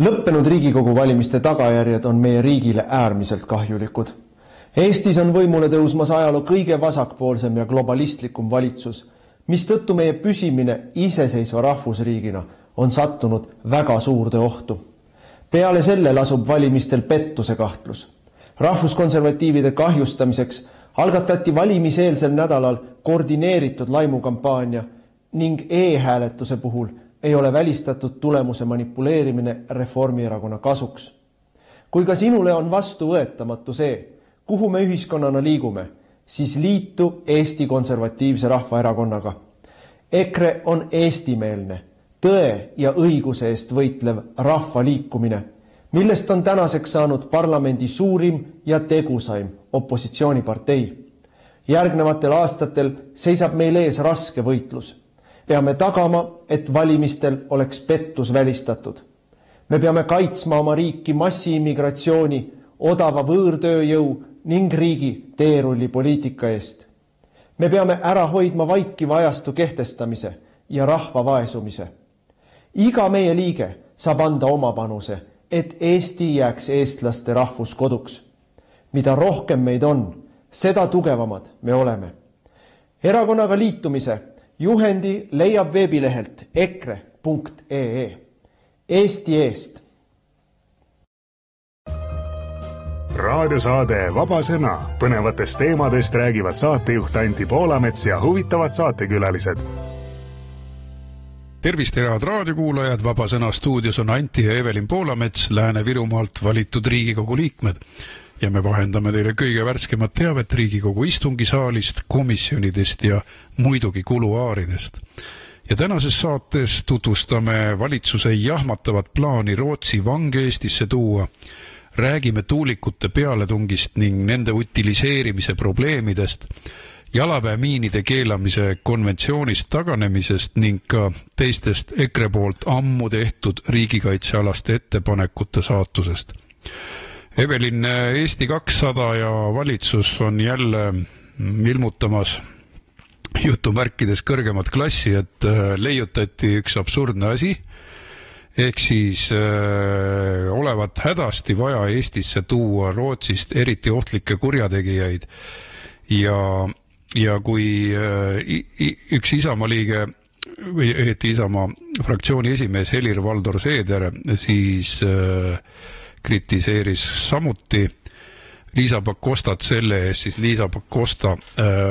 Lõppenud Riigikogu valimiste tagajärjed on meie riigile äärmiselt kahjulikud. Eestis on võimule tõusmas ajaloo kõige vasakpoolsem ja globalistlikum valitsus, mistõttu meie püsimine iseseisva rahvusriigina on sattunud väga suurde ohtu. Peale selle lasub valimistel pettuse kahtlus. Rahvuskonservatiivide kahjustamiseks algatati valimiseelsel nädalal koordineeritud laimukampaania ning e-hääletuse puhul ei ole välistatud tulemuse manipuleerimine Reformierakonna kasuks. Kui ka sinule on vastuvõetamatu see, kuhu me ühiskonnana liigume, siis liitu Eesti Konservatiivse Rahvaerakonnaga. EKRE on eestimeelne, tõe ja õiguse eest võitlev rahvaliikumine, millest on tänaseks saanud parlamendi suurim ja tegusaim opositsioonipartei. Järgnevatel aastatel seisab meil ees raske võitlus. Peame tagama, et valimistel oleks pettus välistatud. Me peame kaitsma oma riiki massiimmigratsiooni, odava võõrtööjõu ning riigi teerullipoliitika eest. Me peame ära hoidma vaikiva ajastu kehtestamise ja rahva vaesumise. Iga meie liige saab anda oma panuse, et Eesti jääks eestlaste rahvuskoduks. Mida rohkem meid on, seda tugevamad me oleme. Erakonnaga liitumise juhendi leiab veebilehelt ekre.ee. Eesti eest. Raadiosaade Vaba Sõna. Põnevatest teemadest räägivad saatejuht Anti Poolamets ja huvitavad saatekülalised. Tervist, head raadiokuulajad! Vaba Sõna stuudios on Anti ja Evelin Poolamets, Lääne-Virumaalt valitud Riigikogu liikmed. Ja me vahendame teile kõige värskemat teavet Riigikogu istungisaalist, komisjonidest ja muidugi kuluaaridest. Ja tänases saates tutvustame valitsuse jahmatavat plaani Rootsi vange Eestisse tuua, räägime tuulikute pealetungist ning nende utiliseerimise probleemidest, jalaväemiinide keelamise konventsioonist taganemisest ning ka teistest EKRE poolt ammu tehtud riigikaitsealaste ettepanekute saatusest. Evelin, Eesti 200 ja valitsus on jälle ilmutamas jutumärkides kõrgemat klassi, et leiutati üks absurdne asi, ehk siis olevat hädasti vaja Eestisse tuua Rootsist eriti ohtlikke kurjategijaid ja kui üks Isamaa liige või Isamaa fraktsiooni esimees Helir-Valdor Seeder siis kritiseeris samuti Liisa Pakostat selle eest, siis Liisa Pakosta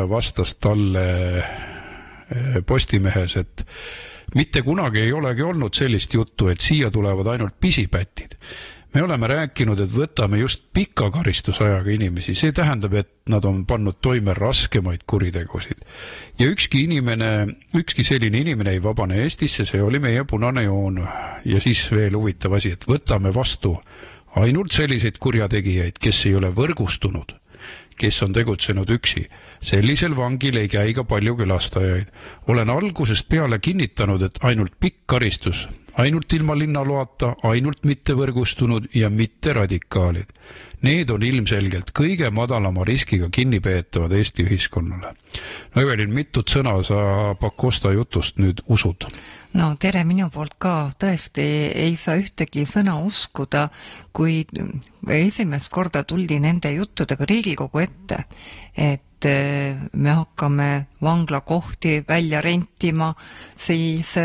vastas talle Postimehes, et mitte kunagi ei olegi olnud sellist juttu, et siia tulevad ainult pisipätid. Me oleme rääkinud, et võtame just pika karistusajaga inimesi. See tähendab, et nad on pannud toime raskemaid kuritegusid. Ja ükski selline inimene ei vabane Eestisse, see oli meie punane joon. Ja siis veel huvitav asi, et võtame vastu ainult selliseid kurjategijaid, kes ei ole võrgustunud, kes on tegutsenud üksi. Sellisel vangil ei käi ka palju külastajaid. Olen algusest peale kinnitanud, et ainult pikk karistus, ainult ilma linnaloata, ainult mitte võrgustunud ja mitte radikaalid. Need on ilmselgelt kõige madalama riskiga kinnipeetavad Eesti ühiskonnale. No Evelin, mitut sõna sa Pakosta jutust nüüd usud? No tere minu poolt ka, tõesti ei saa ühtegi sõna uskuda, kui esimest korda tuldi nende juttudega Riigikogu ette, et me hakkame vanglakohti välja rentima, siis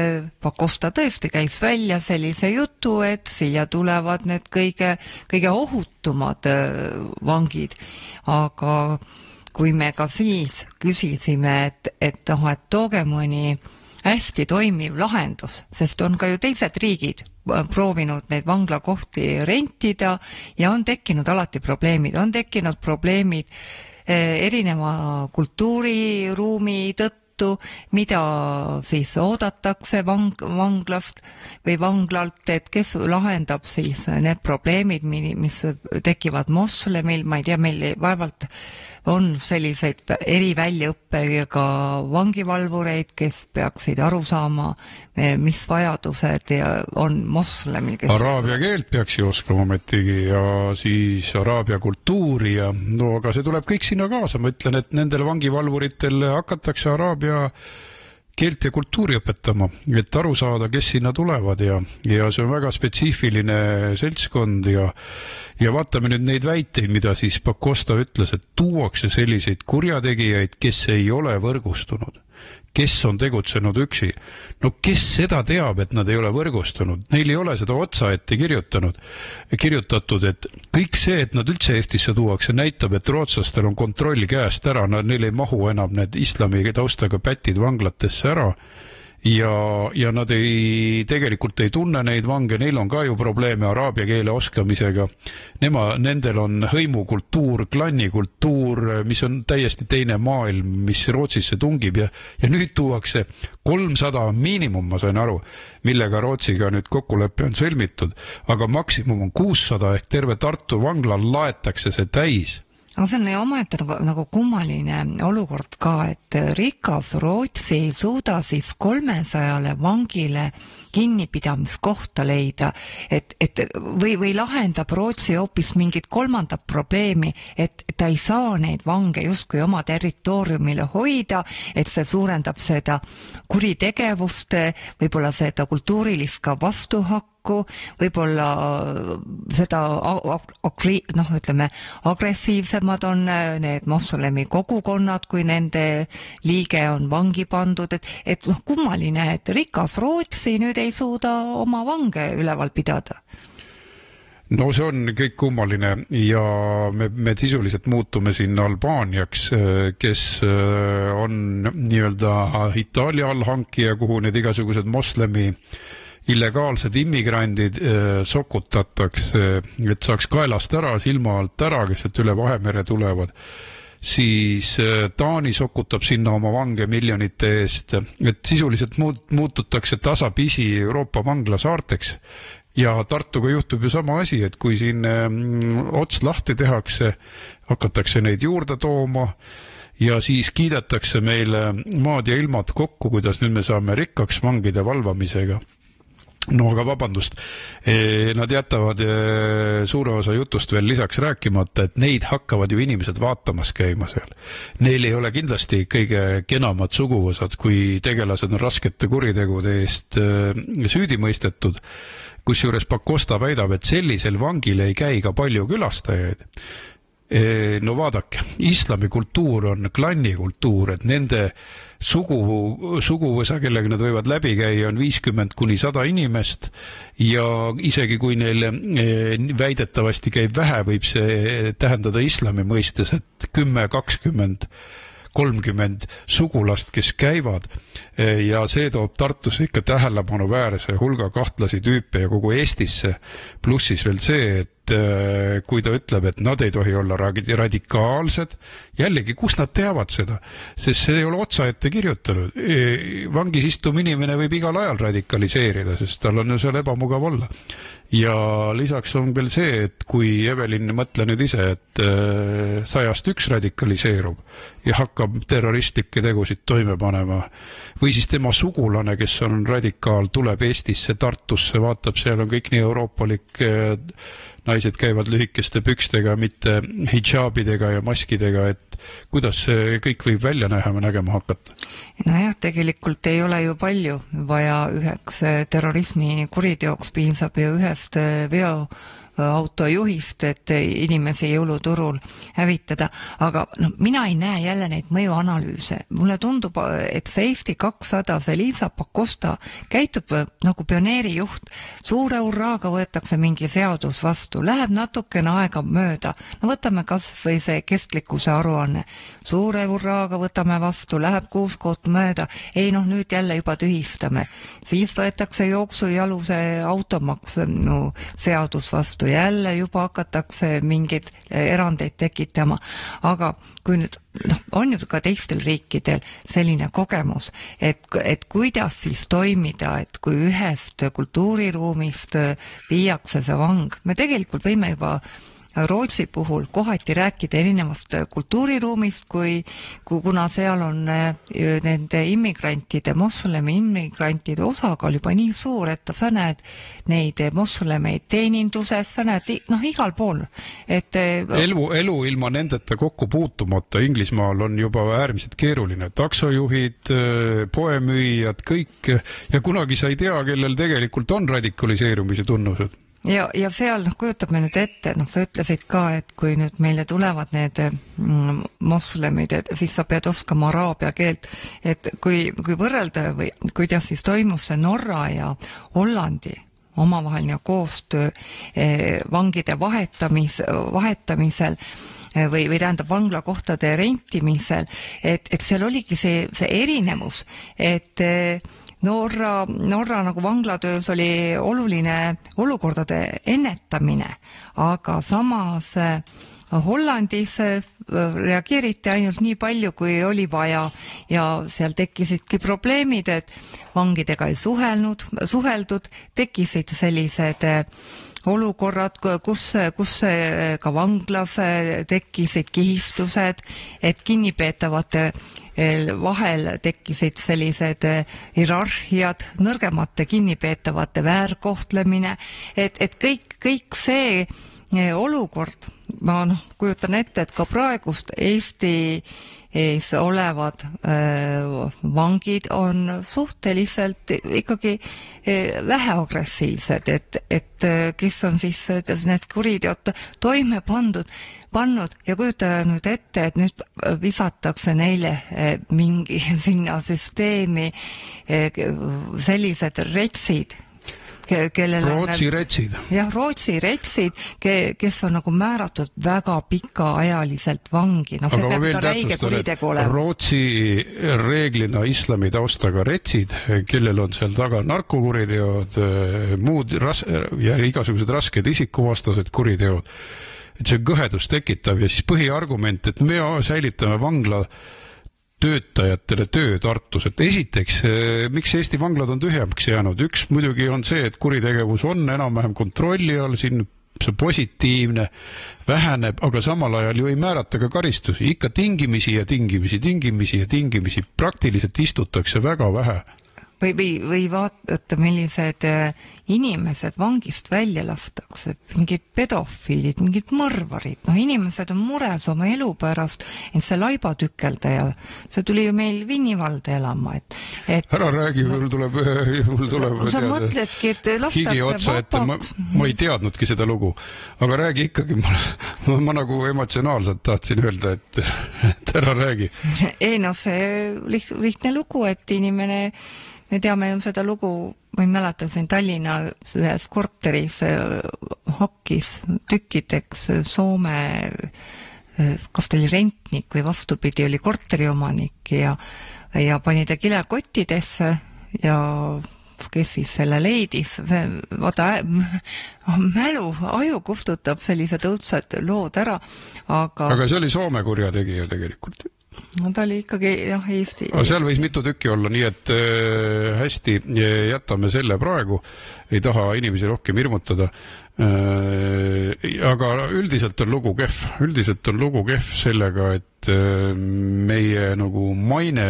Pakosta tõesti käis välja sellise jutu, et siia tulevad need kõige ohutumad vangid, aga kui me ka siis küsisime, et tooge mõni hästi toimiv lahendus, sest on ka ju teised riigid proovinud neid vanglakohti rentida ja on tekkinud alati probleemid. On tekkinud probleemid erineva kultuuriruumi tõttu, mida siis oodatakse vanglast või vanglalt, et kes lahendab siis need probleemid, mis tekivad moslemil, ma ei tea, meil vaevalt on selliseid eriväljaõppega vangivalvureid, kes peaksid aru saama, mis vajadused on moslemil. Araabia keelt peaks ju oskama ometigi ja siis araabia kultuuri ja no aga see tuleb kõik sinna kaasa. Ma ütlen, et nendel vangivalvuritel hakatakse araabia keelt ja kultuuri õpetama, et aru saada, kes sinna tulevad ja see on väga spetsiifiline seltskond ja vaatame nüüd neid väiteid, mida siis Pakosta ütles, et tuuakse selliseid kurjategijaid, kes ei ole võrgustunud, kes on tegutsenud üksi. No kes seda teab, et nad ei ole võrgustunud? Neil ei ole seda otsaette kirjutatud, et kõik see, et nad üldse Eestisse tuuakse, näitab, et rootslastel on kontroll käest ära, neil ei mahu enam need islami taustaga pätid vanglatesse ära ja nad tegelikult ei tunne neid vange, neil on ka ju probleeme araabia keele oskamisega. Nendel on hõimukultuur, klannikultuur, mis on täiesti teine maailm, mis Rootsisse tungib ja nüüd tuuakse 300 miinimum, ma sain aru, millega Rootsiga nüüd kokkulepe on sõlmitud, aga maksimum on 600 ehk terve Tartu vangla laetakse see täis. Aga see on omaette nagu kummaline olukord ka, et rikas Rootsi ei suuda siis 300 vangile kinnipidamiskohta leida, või lahendab Rootsi hoopis mingit kolmandat probleemi, et ta ei saa neid vange justkui oma territooriumile hoida, et see suurendab seda kuritegevust, võib-olla seda kultuurilist ka vastuhakku, võib-olla seda agressiivsemad on need moslemi kogukonnad, kui nende liige on vangi pandud, et kummaline, et rikas Rootsi nüüd ei suuda oma vange üleval pidada. No see on kõik kummaline ja me sisuliselt muutume siin Albaaniaks, kes on nii-öelda Itaalia allhankija, kuhu need igasugused moslemi illegaalsed immigrandid sokutatakse, et saaks kaelast ära, silma alt ära, kes sealt üle Vahemere tulevad. Siis Taani sokutab sinna oma vange miljonite eest, et sisuliselt muututakse tasapisi Euroopa vanglasaarteks ja Tartuga juhtub ju sama asi, et kui siin ots lahti tehakse, hakatakse neid juurde tooma ja siis kiidetakse meile maad ja ilmad kokku, kuidas nüüd me saame rikkaks vangide valvamisega. No aga vabandust, nad jätavad suure osa jutust veel lisaks rääkimata, et neid hakkavad ju inimesed vaatamas käima seal. Neil ei ole kindlasti kõige kenamad suguvõsad, kui tegelased on raskete kuritegude eest süüdi mõistetud, kusjuures Pakosta väidab, et sellisel vangil ei käi ka palju külastajaid. No vaadake, islami kultuur on klannikultuur, et nende suguvõsa, kellega nad võivad läbi käia, on 50–100 inimest ja isegi kui neil väidetavasti käib vähe, võib see tähendada islami mõistes, et 10, 20, 30 sugulast, kes käivad ja see toob Tartusse ikka tähelepanuväärse hulga kahtlasi tüüpe ja kogu Eestisse, plussis veel see, et kui ta ütleb, et nad ei tohi olla radikaalsed, jällegi, kus nad teavad seda, sest see ei ole otsaette kirjutanud. Vangis istuv inimene võib igal ajal radikaliseerida, sest tal on ju seal ebamugav olla. Ja lisaks on veel see, et kui Evelin mõtle nüüd ise, et 101 radikaliseerub ja hakkab terroristlikke tegusid toime panema, või siis tema sugulane, kes on radikaal, tuleb Eestisse, Tartusse, vaatab, seal on kõik nii euroopalik, naised käivad lühikeste pükstega, mitte hidžaabidega ja maskidega, et kuidas see kõik võib välja nägema hakata? Nojah, tegelikult ei ole ju palju vaja üheks terrorismi kuriteoks, piisab ju ühest autojuhist, et inimesi jõuluturul hävitada, aga mina ei näe jälle neid mõjuanalüüse. Mulle tundub, et see Eesti 200, see Liisa Pakosta käitub nagu pioneerijuht. Suure hurraaga võetakse mingi seadus vastu, läheb natukene aega mööda. No võtame kas või see kestlikkuse aruanne. Suure hurraaga võtame vastu, läheb 6 kuud mööda. Ei nüüd jälle juba tühistame. Siis võetakse jooksujaluse automaks seadus vastu. Jälle juba hakatakse mingeid erandeid tekitama, aga kui nüüd on ju ka teistel riikidel selline kogemus, et kuidas siis toimida, et kui ühest kultuuriruumist viiakse see vang, me tegelikult võime juba Rootsi puhul kohati rääkida erinevast kultuuriruumist, kuna seal on nende immigrantide, moslemi immigrantide osakaal juba nii suur, et sa näed neid moslemeid teeninduses, sa näed igal pool. Elu ilma nendeta kokku puutumata Inglismaal on juba äärmiselt keeruline. Taksojuhid, poemüüjad, kõik. Ja kunagi sa ei tea, kellel tegelikult on radikaliseerumise tunnused. Ja seal kujutab me nüüd ette, sa ütlesid ka, et kui nüüd meile tulevad need moslemid, siis sa pead oskama araabia keelt, et kui võrrelda või kuidas siis toimus see Norra ja Hollandi omavaheline koostöö vangide vahetamisel või tähendab vanglakohtade rentimisel, et seal oligi see erinevus, et Norra nagu vanglatöös oli oluline olukordade ennetamine, aga samas Hollandis reageeriti ainult nii palju, kui oli vaja ja seal tekkisidki probleemid, et vangidega ei suheldud, tekkisid sellised olukorrad, kus ka vanglas tekkisid kihistused, et kinnipeetavate vahel tekkisid sellised hierarhiad, nõrgemate kinnipeetavate väärkohtlemine, et kõik see olukord, ma kujutan ette, et ka praegust Eestis olevad vangid on suhteliselt ikkagi väheagressiivsed, et kes on siis need kuriteod toime pannud ja kujutada nüüd ette, et nüüd visatakse neile mingi sinna süsteemi sellised retsid, Rootsi retsid. Jah, Rootsi retsid, kes on nagu määratud väga pikaajaliselt vangi. See aga peab ka räige kuritegu olema. Rootsi reeglina islami taustaga retsid, kellel on seal taga narkokuriteod, muud ja igasugused rasked isikuvastased kuriteod. Et see kõhedus tekitav ja siis põhiargument, et me säilitame vangla töötajatele töö Tartus, et esiteks, miks Eesti vanglad on tühjemaks jäänud? Üks muidugi on see, et kuritegevus on enam-vähem kontrolli all, siin see positiivne väheneb, aga samal ajal ju ei määrata ka karistusi, ikka tingimisi, praktiliselt istutakse väga vähe. Või vaadata, millised inimesed vangist välja lastakse, mingid pedofiilid, mingid mõrvarid, inimesed on mures oma elu pärast, et see laibatükeldaja, see tuli ju meil Vinnivalde elama, et ära räägi, mul tuleb sa mõtledki, et lastakse vabaks. Ma ei teadnudki seda lugu, aga räägi ikkagi, ma nagu emotsionaalselt tahtsin öelda, et ära räägi. Ei, see lihtne lugu, et inimene, me teame ju seda lugu, ma ei mäleta, siin Tallinna ühes korteris hakkis tükkideks Soome, kas ta oli rentnik või vastupidi, oli korteriomanik ja pani ta kilekottidesse ja kes siis selle leidis, vaata aju kustutab sellised õudsed lood ära, aga see oli Soome kurjategija tegelikult. No ta oli ikkagi, Eesti. Seal võis mitu tükki olla, nii et hästi, jätame selle praegu, ei taha inimesi rohkem hirmutada. Aga üldiselt on lugu kehv sellega, et meie nagu maine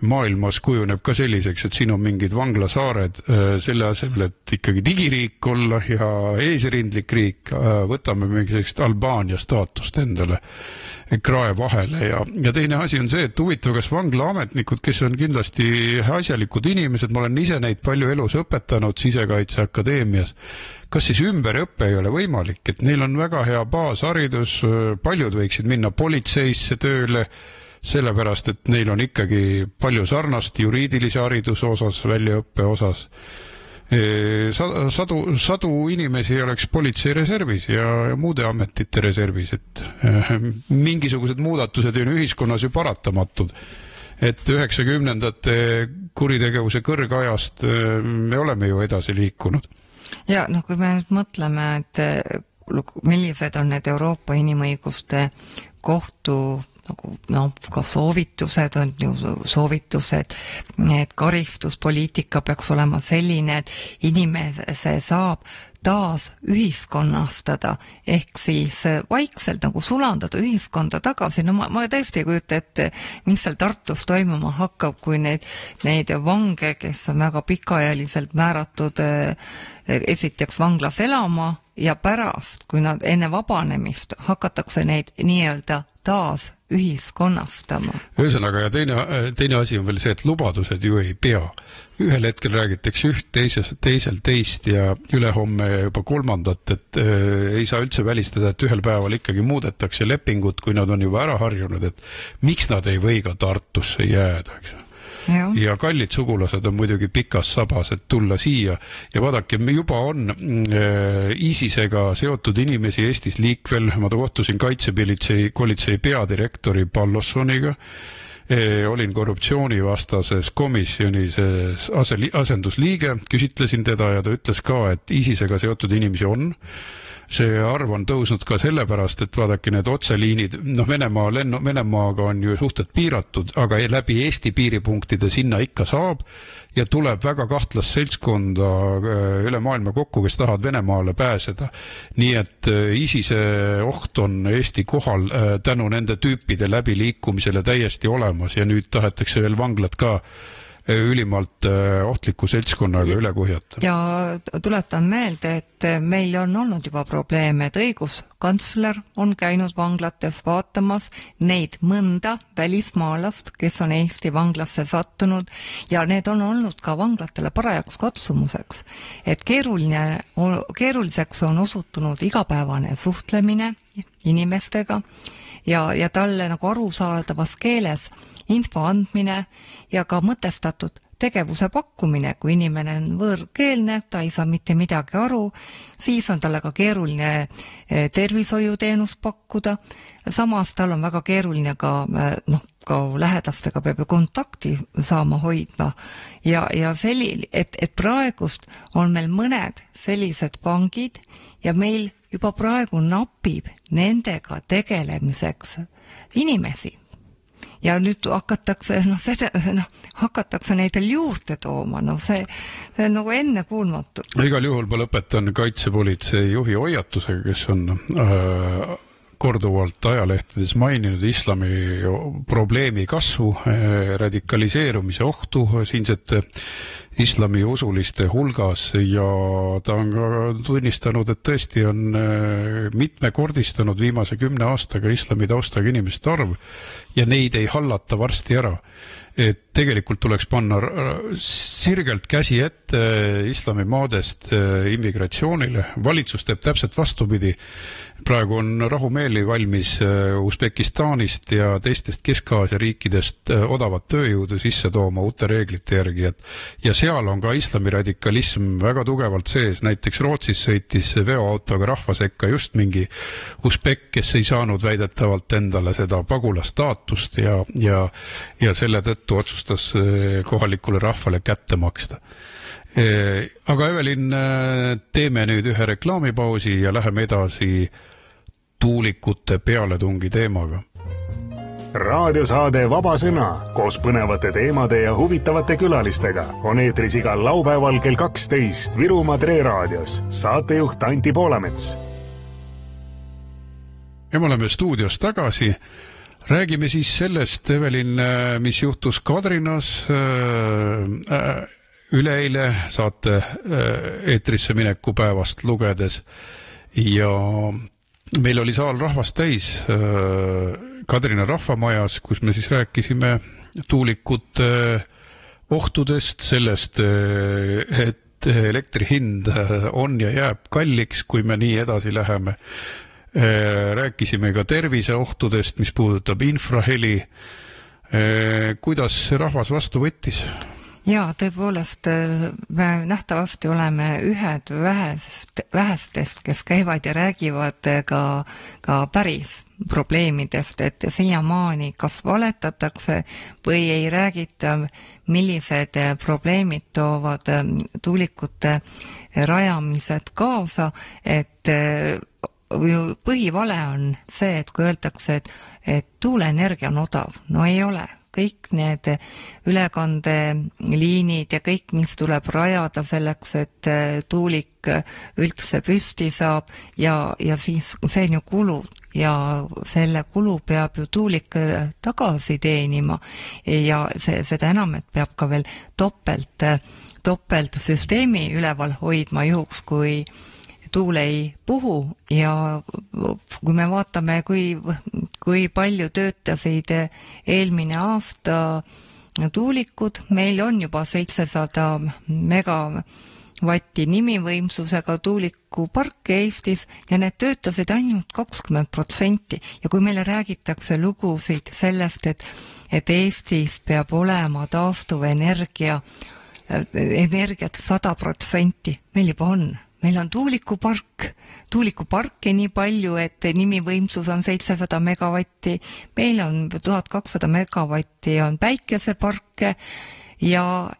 maailmas kujuneb ka selliseks, et siin on mingid vanglasaared selle asemel, et ikkagi digiriik olla ja eesrindlik riik, võtame mingisugust Albaania staatust endale krae vahele ja teine asi on see, et huvitav, kas vanglaametnikud, kes on kindlasti asjalikud inimesed, ma olen ise neid palju elus õpetanud Sisekaitseakadeemias, kas siis ümberõppe ei ole võimalik, et neil on väga hea baasharidus, paljud võiksid minna politseisse tööle, sellepärast, et neil on ikkagi palju sarnast juriidilise hariduse osas, väljaõppe osas. Sadu inimesi oleks politsei reservis ja muude ametite reservis, et mingisugused muudatused on ühiskonnas ju paratamatud. Et 90-ndate kuritegevuse kõrgajast me oleme ju edasi liikunud. Ja kui me nüüd mõtleme, et millised on need Euroopa inimõiguste kohtu ka soovitused on ju soovitused, et karistuspoliitika peaks olema selline, et inimese saab taas ühiskonnastada, ehk siis vaikselt nagu sulandada ühiskonda tagasi. No ma tõesti ei kujuta ette, mis seal Tartus toimuma hakkab, kui neid vange, kes on väga pikaajaliselt määratud esiteks vanglas elama ja pärast, kui nad enne vabanemist hakatakse neid nii-öelda taas ühiskonnastama. Ühesõnaga, ja teine asi on veel see, et lubadused ju ei pea. Ühel hetkel räägitakse üht, teisel teist ja ülehomme juba kolmandat, et ei saa üldse välistada, et ühel päeval ikkagi muudetakse lepingut, kui nad on juba ära harjunud, et miks nad ei või ka Tartusse jääda, eks. Ja kallid sugulased on muidugi pikas sabas, et tulla siia ja vaadake, juba on ISISega seotud inimesi Eestis liikvel. Ma kohtusin kaitsepolitsei peadirektori Pallossoniga, olin korruptsioonivastases komisjonis asendusliige, küsitlesin teda ja ta ütles ka, et ISISega seotud inimesi on. See arv on tõusnud ka sellepärast, et vaadake need otseliinid, Venemaaga on ju suhted piiratud, aga läbi Eesti piiripunktide sinna ikka saab ja tuleb väga kahtlast seltskonda üle maailma kokku, kes tahavad Venemaale pääseda. Nii et ISISe oht on Eesti kohal tänu nende tüüpide läbiliikumisele täiesti olemas ja nüüd tahetakse veel vanglat ka ülimalt ohtliku seltskonnaga üle kuhjata. Ja tuletan meelde, et meil on olnud juba probleeme, et õiguskantsler on käinud vanglates vaatamas neid mõnda välismaalast, kes on Eesti vanglasse sattunud ja need on olnud ka vanglatele parajaks katsumuseks. Et keeruliseks on osutunud igapäevane suhtlemine inimestega ja talle nagu arusaadavas keeles info andmine ja ka mõtestatud tegevuse pakkumine, kui inimene on võõrkeelne, ta ei saa mitte midagi aru, siis on talle ka keeruline tervishoiuteenust pakkuda, samas tal on väga keeruline ka lähedastega peab ju kontakti saama hoidma ja et praegust on meil mõned sellised vangid ja meil juba praegu napib nendega tegelemiseks inimesi. Ja nüüd hakatakse neid veel juurde tooma, see on nagu enne kuulmatu. Igal juhul ma lõpetan kaitsepolitsei juhi hoiatusega, kes on korduvalt ajalehtedes maininud islami probleemi kasvu, radikaliseerumise ohtu siinsete islamiusuliste hulgas ja ta on ka tunnistanud, et tõesti on mitmekordistanud viimase 10 aastaga islami taustaga inimeste arv ja neid ei hallata varsti ära. Et tegelikult tuleks panna sirgelt käsi ette islamimaadest immigratsioonile. Valitsus teeb täpselt vastupidi. Praegu on rahumeeli valmis Usbekistanist ja teistest Kesk-Aasia riikidest odavat tööjõudu sisse tooma uute reeglite järgi. Ja seal on ka islami radikalism väga tugevalt sees. Näiteks Rootsis sõitis veoautoga rahva sekka just mingi usbek, kes ei saanud väidetavalt endale seda pagulastaatust ja selle tõttu otsustas kohalikule rahvale kätte maksta. Aga Evelin, teeme nüüd ühe reklaamipausi ja läheme edasi tuulikute pealetungi teemaga. Raadiosaade Vaba Sõna koos põnevate teemade ja huvitavate külalistega on eetris igal laupäeval kell 12 Virumaa Tre raadios. Saatejuht Anti Poolamets. Ja me oleme stuudios tagasi. Räägime siis sellest, Evelin, mis juhtus Kadrinas üleeile saate eetrisse mineku päevast lugedes ja meil oli saal rahvast täis Kadrina rahvamajas, kus me siis rääkisime tuulikute ohtudest, sellest, et elektri hind on ja jääb kalliks, kui me nii edasi läheme. Rääkisime ka terviseohtudest, mis puudutab infraheli. Kuidas rahvas vastu võttis? Jaa, tõepoolest, me nähtavasti oleme ühed vähestest, kes käivad ja räägivad ka päris probleemidest, et siiamaani kas valetatakse või ei räägita, millised probleemid toovad tuulikute rajamised kaasa, et põhivale on see, et kui öeldakse, et tuuleenergia on odav, no ei ole. kõik need ülekandeliinid ja kõik, mis tuleb rajada selleks, et tuulik üldse püsti saab ja siis see on ju kulu ja selle kulu peab ju tuulik tagasi teenima ja seda enam, et peab ka veel topelt süsteemi üleval hoidma juhuks, kui tuul ei puhu ja kui me vaatame, kui palju töötasid eelmine aasta tuulikud, meil on juba 700 megavatti nimivõimsusega tuulikuparke Eestis ja need töötasid ainult 20% ja kui meile räägitakse lugusid sellest, et Eestis peab olema taastuvenergiat 100%, meil juba on. Meil on tuulikuparke nii palju, et nimivõimsus on 700 megavatti, meil on 1200 megavatti on päikeseparke ja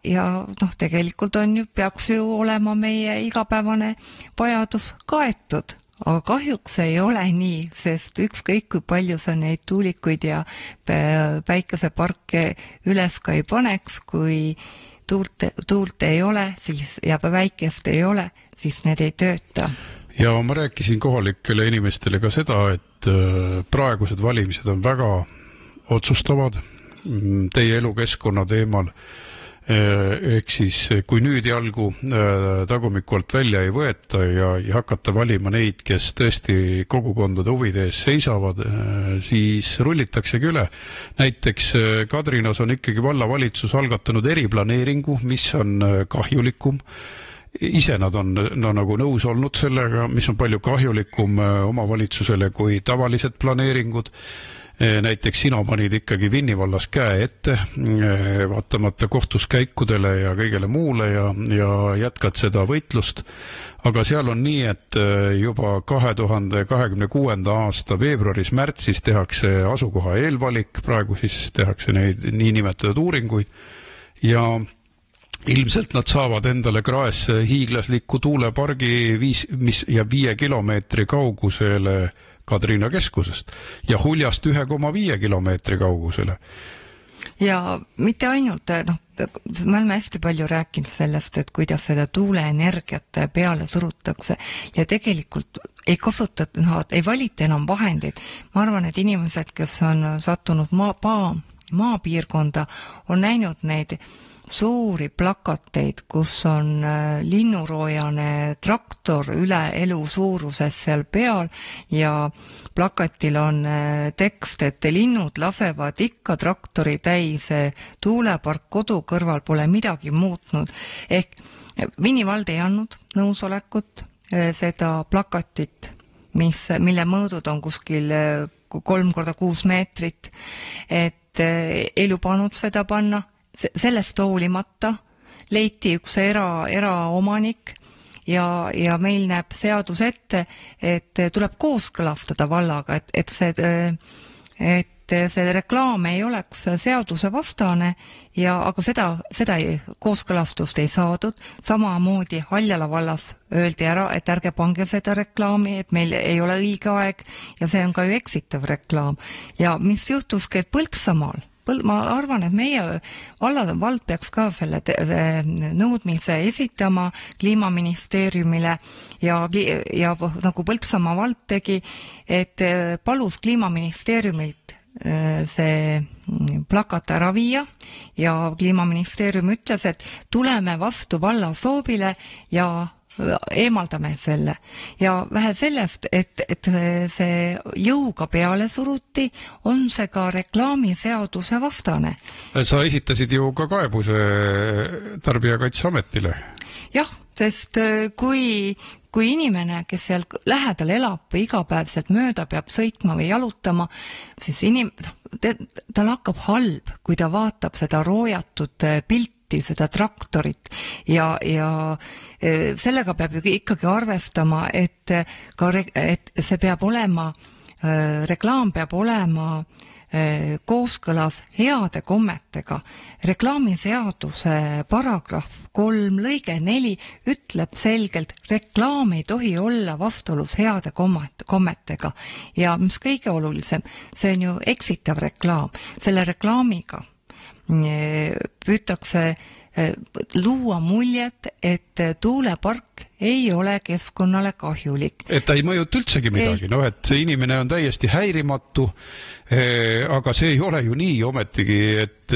tegelikult peaks ju olema meie igapäevane vajadus kaetud. Aga kahjuks ei ole nii, sest ükskõik kui palju sa neid tuulikuid ja päikeseparke üles ka ei paneks, kui tuult ei ole siis, ja päikest ei ole, siis need ei tööta. Ja ma rääkisin kohalikele inimestele ka seda, et praegused valimised on väga otsustavad teie elukeskkonna teemal. Ehk siis, kui nüüd jalgu tagumikku alt välja ei võeta ja hakata valima neid, kes tõesti kogukondade huvide ees seisavad, siis rullitaksegi üle. Näiteks Kadrinas on ikkagi vallavalitsus algatanud eriplaneeringu, mis on kahjulikum. Ise nad on nagu nõus olnud sellega, mis on palju kahjulikum omavalitsusele kui tavalised planeeringud. Näiteks sina panid ikkagi Vinni vallas käe ette, vaatamata kohtuskäikudele ja kõigele muule ja jätkad seda võitlust. Aga seal on nii, et juba 2026. aasta veebruaris-märtsis tehakse asukoha eelvalik, praegu siis tehakse neid niinimetatud uuringuid ja ilmselt nad saavad endale kraesse hiiglasliku tuulepargi 5 kilomeetri kaugusele Kadrina keskusest ja Huljast 1,5 kilomeetri kaugusele. Ja mitte ainult, me oleme hästi palju rääkinud sellest, et kuidas seda tuuleenergiat peale surutakse ja tegelikult ei kasutata, ei valita enam vahendeid. Ma arvan, et inimesed, kes on sattunud maapiirkonda, on näinud neid suuri plakateid, kus on linnuroojane traktor üle elu suuruses seal peal ja plakatil on tekst, et linnud lasevad ikka traktori täis, tuulepark kodu kõrval pole midagi muutnud. Ehk Vinni vald ei andnud nõusolekut seda plakatit, mille mõõdud on kuskil 3x6 meetrit, et ei lubanud seda panna. Sellest hoolimata leiti üks eraomanik ja meil näeb seadus ette, et tuleb kooskõlastada vallaga, et see reklaam ei oleks seaduse vastane aga seda kooskõlastust ei saadud. Samamoodi Haljala vallas öeldi ära, et ärge pange seda reklaami, et meil ei ole õige aeg ja see on ka ju eksitav reklaam. Ja mis juhtuski, et Põltsamaal, ma arvan, et meie vald peaks ka selle nõudmise esitama Kliimaministeeriumile ja nagu Põltsamaa vald tegi, et palus Kliimaministeeriumilt see plakat ära viia ja Kliimaministeerium ütles, et tuleme vastu valla soovile ja eemaldame selle. Ja vähe sellest, et see jõuga peale suruti, on see ka reklaamiseaduse vastane. Sa esitasid ju ka kaebuse Tarbijakaitseametile. Jah, sest kui inimene, kes seal lähedal elab või igapäevselt mööda peab sõitma või jalutama, siis tal hakkab halb, kui ta vaatab seda roojatud pilti, seda traktorit ja sellega peab ju ikkagi arvestama, et see peab olema, reklaam peab olema kooskõlas heade kommetega. Reklaamiseaduse paragrahv 3 lõige 4 ütleb selgelt, reklaam ei tohi olla vastuolus heade kommetega ja mis kõige olulisem, see on ju eksitav reklaam. Selle reklaamiga püütakse luua muljet, et tuulepark ei ole keskkonnale kahjulik. Et ta ei mõjuta üldsegi midagi, et see inimene on täiesti häirimatu, aga see ei ole ju nii ometigi, et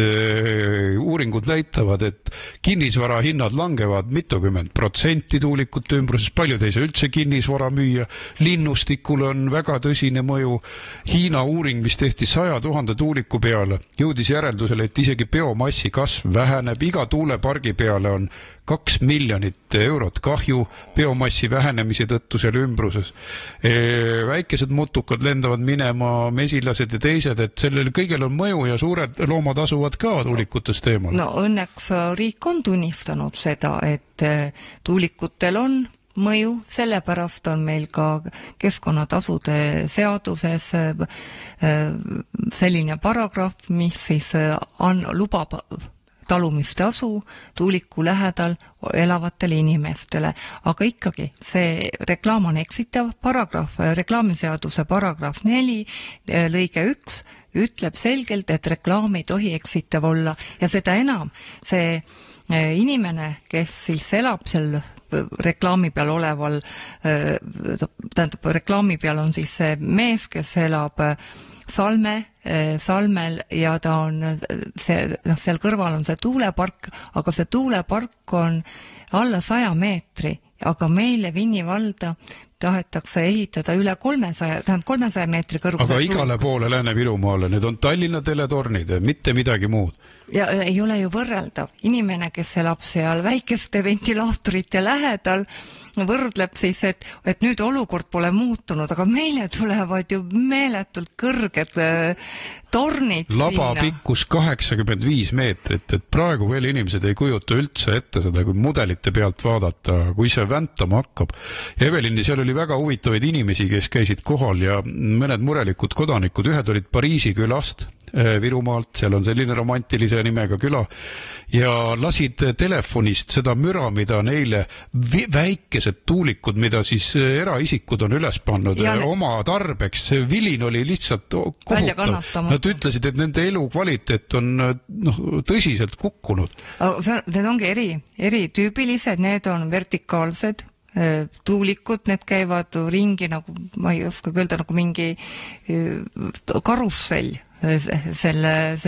uuringud näitavad, et kinnisvara hinnad langevad mitukümmend % tuulikute ümbruses, paljud ei saa üldse kinnisvara müüa, linnustikul on väga tõsine mõju. Hiina uuring, mis tehti 100 000 tuuliku peale, jõudis järeldusele, et isegi biomassi kasv väheneb, iga tuulepargi peale on 2 miljonit eurot kahju biomassi vähenemise tõttu seal ümbruses. Väikesed mutukad lendavad minema, mesilased ja teised, et sellel kõigel on mõju ja suured loomad asuvad ka tuulikutest eemal. No õnneks riik on tunnistanud seda, et tuulikutel on mõju, sellepärast on meil ka keskkonnatasude seaduses selline paragrahv, mis siis lubab talumistasu tuuliku lähedal elavatele inimestele. Aga ikkagi see reklaam on eksitav. Reklaamiseaduse paragrahv 4 lõige 1 ütleb selgelt, et reklaam ei tohi eksitav olla ja seda enam see inimene, kes siis elab seal reklaami peal oleval, tähendab, reklaami peal on siis see mees, kes elab Salmel ja ta on seal kõrval on see tuulepark, aga see tuulepark on alla 100 meetri, aga meile Vinni valda tahetakse ehitada üle 300 meetri kõrgusel. Aga igale poole Lääne-Virumaale, need on Tallinna teletornid, mitte midagi muud. Ja ei ole ju võrreldav. Inimene, kes elab seal väikeste ventilaatorite lähedal, võrdleb siis, et nüüd olukord pole muutunud, aga meile tulevad ju meeletult kõrged tornid laba sinna. Pikkus 85 meetrit, et praegu veel inimesed ei kujuta üldse ette seda, kui mudelite pealt vaadata, kui see väntama hakkab. Evelini, seal oli väga huvitavaid inimesi, kes käisid kohal ja mõned murelikud kodanikud, ühed olid Pariisi külast, Virumaalt, seal on selline romantilise nimega küla, ja lasid telefonist seda müra, mida neile väikesed tuulikud, mida siis eraisikud on üles pannud ja oma tarbeks, see vilin oli lihtsalt kohutav. Nad ütlesid, et nende elukvaliteet on tõsiselt kukkunud. Need ongi eritüübilised, need on vertikaalsed tuulikud, need käivad ringi nagu, ma ei oska öelda, nagu mingi karussell selle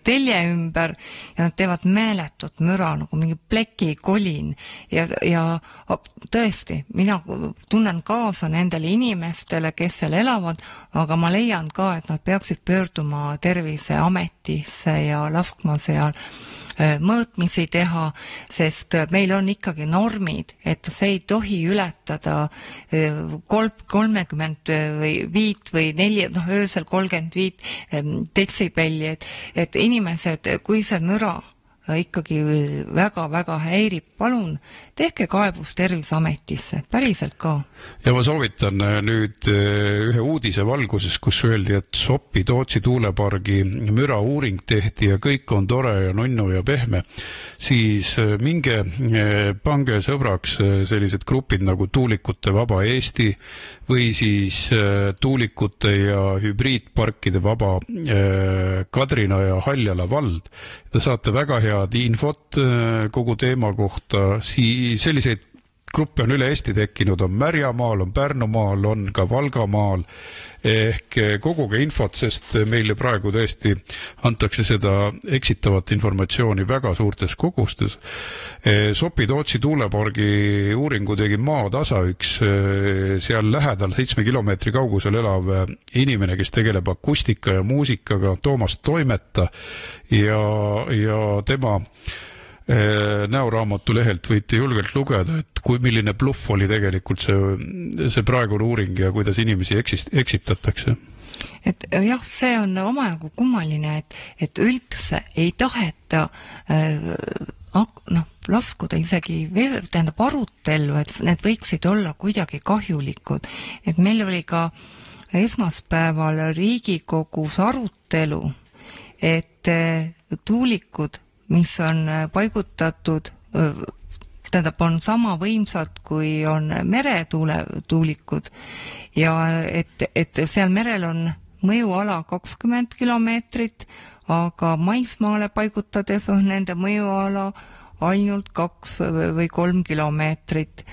telje ümber ja nad teevad meeletut müra, nagu mingi plekikolin ja tõesti, mina tunnen kaasa nendele inimestele, kes seal elavad, aga ma leian ka, et nad peaksid pöörduma Terviseametisse ja laskma seal mõõtmisi teha, sest meil on ikkagi normid, et see ei tohi ületada 35 või 4, öösel 35 detsibelli, et inimesed, kui see müra ikkagi väga-väga häirib, palun tehke kaebus Terviseametisse, päriselt ka. Ja ma soovitan nüüd ühe uudise valguses, kus öeldi, et Sopi-Tootsi tuulepargi müra uuring tehti ja kõik on tore ja nunnu ja pehme, siis minge pange sõbraks sellised grupid nagu Tuulikute Vaba Eesti või siis Tuulikute ja hübriidparkide Vaba Kadrina ja Haljala vald. Te saate väga head infot kogu teema kohta. Selliseid gruppe on üle Eesti tekkinud, on Märjamaal, on Pärnumaal, on ka Valgamaal, ehk koguge infot, sest meile praegu tõesti antakse seda eksitavat informatsiooni väga suurtes kogustes. Sopi-Tootsi tuulepargi uuringu tegi Maatasa üks seal lähedal 7 kilomeetri kaugusel elav inimene, kes tegeleb akustika ja muusikaga, Toomas Toimeta ja tema näoraamatu lehelt võite julgelt lugeda, et milline bluff oli tegelikult see praegune uuring ja kuidas inimesi eksitatakse. Et jah, see on omajagu kummaline, et üldse ei taheta laskuda isegi tähendab arutellu, et need võiksid olla kuidagi kahjulikud. Et meil oli ka esmaspäeval Riigikogus arutelu, et tuulikud, mis on paigutatud, tähendab, on sama võimsad, kui on meretuulikud ja et seal merel on mõjuala 20 kilomeetrit, aga maismaale paigutades on nende mõjuala ainult 2 või 3 kilomeetrit.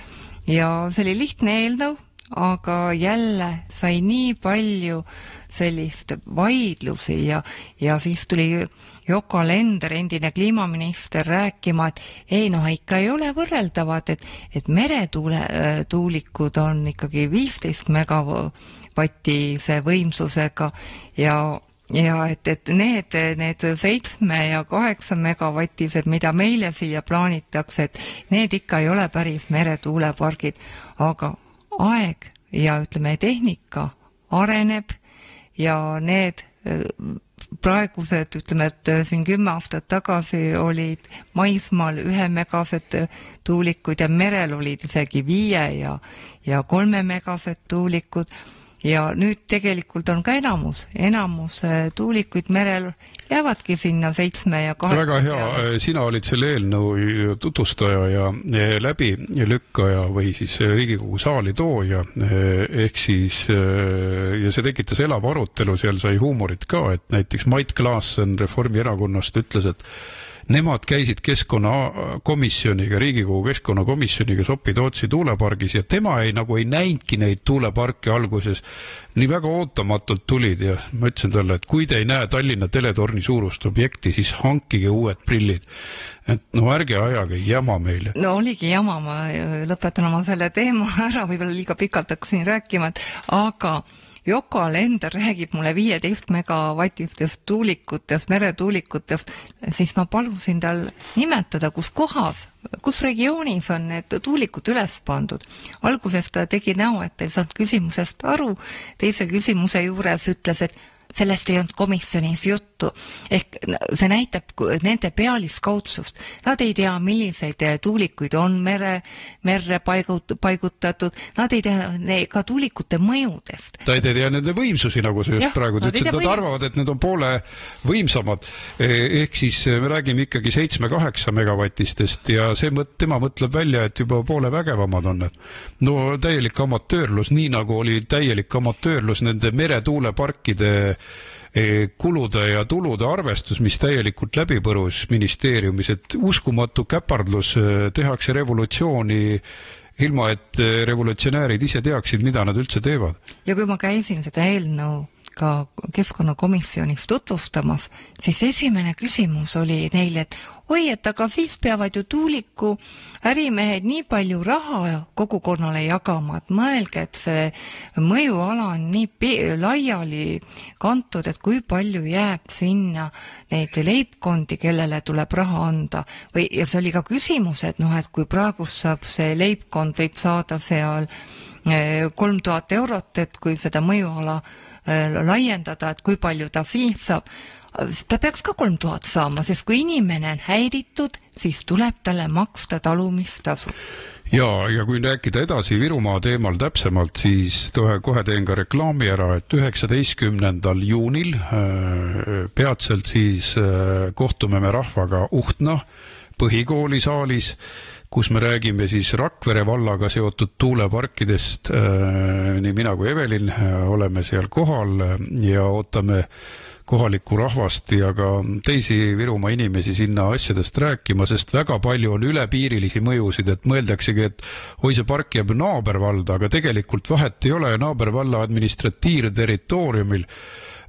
Ja see oli lihtne eelnõu, aga jälle sai nii palju sellist vaidlusi ja siis tuli Yoko Alender, endine kliimaminister, rääkima, et ikka ei ole võrreldavad, et meretuulikud on ikkagi 15 megavattise võimsusega ja et need 7 ja 8 megavatised, mida meile siia plaanitakse, et need ikka ei ole päris meretuulepargid, aga aeg ja ütleme, tehnika areneb ja need praegused, ütleme, et siin 10 aastat tagasi olid maismaal 1 megased tuulikud ja merel olid isegi 5 ja 3 megased tuulikud ja nüüd tegelikult on ka enamus tuulikuid merel jäävadki sinna 7 ja 8 väga hea, sina olid selle eelnõu tutvustaja ja läbilükkaja või siis Riigikogu saali tooja, ehk siis ja see tekitas elava arutelu, seal sai huumorit ka, et näiteks Mait Klaassen Reformierakonnast ütles, et nemad käisid keskkonnakomisjoniga, Riigikogu keskkonnakomisjoniga Sopi-Tootsi tuulepargis ja tema ei näinudki neid tuuleparke alguses. Nii väga ootamatult tulid ja ma ütlesin talle, et kui te ei näe Tallinna teletorni suurust objekti, siis hankige uued prillid. Et ärge ajage jama meile. No oligi jama, ma lõpetan oma selle teema ära, võib-olla liiga pikalt hakkasin rääkima, aga Yoko Alender räägib mulle 15 megavatistest tuulikutest, meretuulikutest, siis ma palusin tal nimetada, kus regioonis on need tuulikud üles pandud. Alguses ta tegi näo, et ei saanud küsimusest aru, teise küsimuse juures ütles, et sellest ei olnud komisjonis juttu. Ehk see näitab nende pealiskaudsust. Nad ei tea, milliseid tuulikuid on merre paigutatud. Nad ei tea ka tuulikute mõjudest. Ta ei tea nende võimsusi, nagu sa just praegu ütlesid. Nad arvavad, et need on poole võimsamad. Ehk siis me räägime ikkagi 7-8 megavatistest ja tema mõtleb välja, et juba poole vägevamad on need. No täielik amatöörlus, nii nagu oli täielik amatöörlus nende meretuuleparkide kulude ja tulude arvestus, mis täielikult läbipõrus ministeeriumis, et uskumatu käpardlus, tehakse revolutsiooni ilma, et revolutsionäärid ise teaksid, mida nad üldse teevad. Ja kui ma käisin seda eelnõu ka keskkonnakomisjonis tutvustamas, siis esimene küsimus oli neile, et et aga siis peavad ju tuuliku ärimehed nii palju raha kogukonnale jagama, et mõelge, et see mõjuala on nii laiali kantud, et kui palju jääb sinna neid leibkondi, kellele tuleb raha anda. Ja see oli ka küsimus, et et kui praegu saab see leibkond võib saada seal 3000 eurot, et kui seda mõjuala laiendada, et kui palju ta siis saab, ta peaks ka 3000 saama, sest kui inimene on häiritud, siis tuleb talle maksta talumistasu. Ja kui rääkida edasi Virumaa teemal täpsemalt, siis kohe teen ka reklaami ära, et 19. juunil peatselt siis kohtume me rahvaga Uhtna põhikooli saalis, kus me räägime siis Rakvere vallaga seotud tuuleparkidest. Nii mina kui Evelin oleme seal kohal ja ootame kohalikku rahvast ja ka teisi Virumaa inimesi sinna asjadest rääkima, sest väga palju on ülepiirilisi mõjusid, et mõeldaksegi, et see park jääb naabervalda, aga tegelikult vahet ei ole naabervalla administratiivterritooriumil.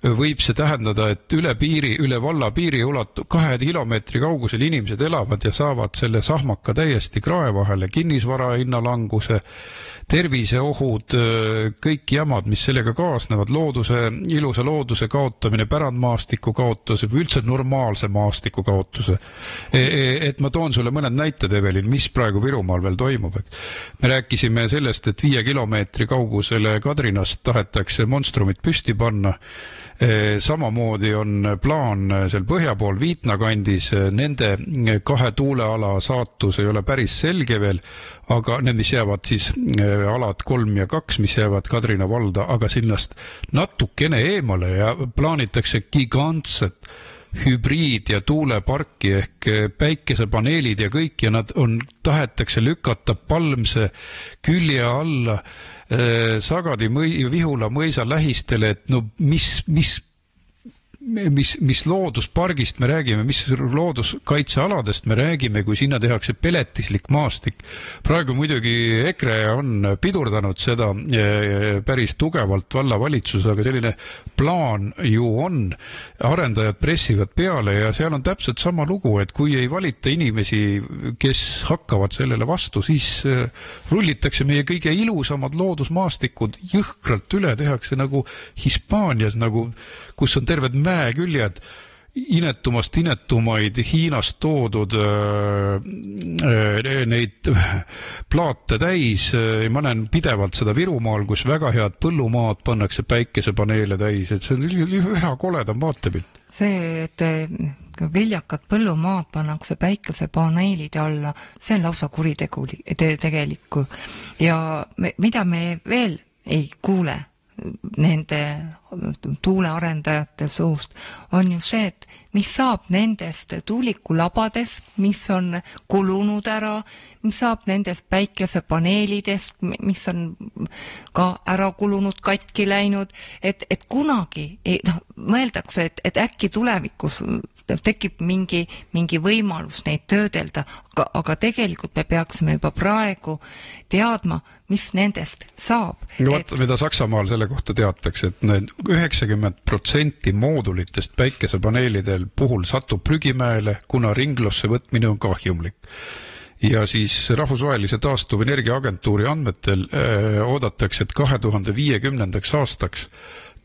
Võib see tähendada, et üle valla piiri 2 kilomeetri kaugusel inimesed elavad ja saavad selle sahmaka täiesti krae vahele, kinnisvara hinnalanguse, terviseohud, kõik jamad, mis sellega kaasnevad, ilusa looduse kaotamine, pärandmaastiku kaotuse, üldse normaalse maastiku kaotuse. Et ma toon sulle mõned näited, Evelin, mis praegu Virumaal veel toimub. Me rääkisime sellest, et 5 kilomeetri kaugusele Kadrinast tahetakse monstrumit püsti panna. Samamoodi on plaan seal põhja pool Viitna kandis, nende 2 tuuleala saatus ei ole päris selge veel, aga need, mis jäävad siis alad 3 ja 2, mis jäävad Kadrina valda, aga sinnast natukene eemale ja plaanitakse gigantset hübriid- ja tuuleparki ehk päikesepaneelid ja kõik ja nad tahetakse lükata Palmse külje alla Sagadi Vihula mõisa lähistele, et no mis mis looduspargist me räägime, mis looduskaitsealadest me räägime, kui sinna tehakse peletislik maastik. Praegu muidugi EKRE on pidurdanud seda päris tugevalt vallavalitsus, aga selline plaan ju on. Arendajad pressivad peale ja seal on täpselt sama lugu, et kui ei valita inimesi, kes hakkavad sellele vastu, siis rullitakse meie kõige ilusamad loodusmaastikud jõhkralt üle, tehakse nagu Hispaanias, nagu, kus on terved mäeküljed, inetumast inetumaid Hiinast toodud neid plaate täis. Ma näen pidevalt seda Virumaal, kus väga head põllumaad pannakse päikesepaneele täis, et see on üha koledam vaatepilt. See, et viljakad põllumaad pannakse päikesepaneelide alla, see on lausa kuritegu tegelikku. Ja mida me veel ei kuule nende tuulearendajate suust, on ju see, et mis saab nendest tuulikulabadest, mis on kulunud ära, mis saab nendest päikesepaneelidest, mis on ka ära kulunud, katki läinud, et kunagi mõeldakse, et äkki tulevikus tekib mingi võimalus neid töödelda, aga tegelikult me peaksime juba praegu teadma, mis nendest saab. No vaata, mida Saksamaal selle kohta teatakse, et need 90% moodulitest päikesepaneelidel puhul satub prügimäele, kuna ringlosse võtmine on kahjumlik. Ja siis rahvusvahelise taastuvenergiaagentuuri andmetel oodatakse, et 2050. aastaks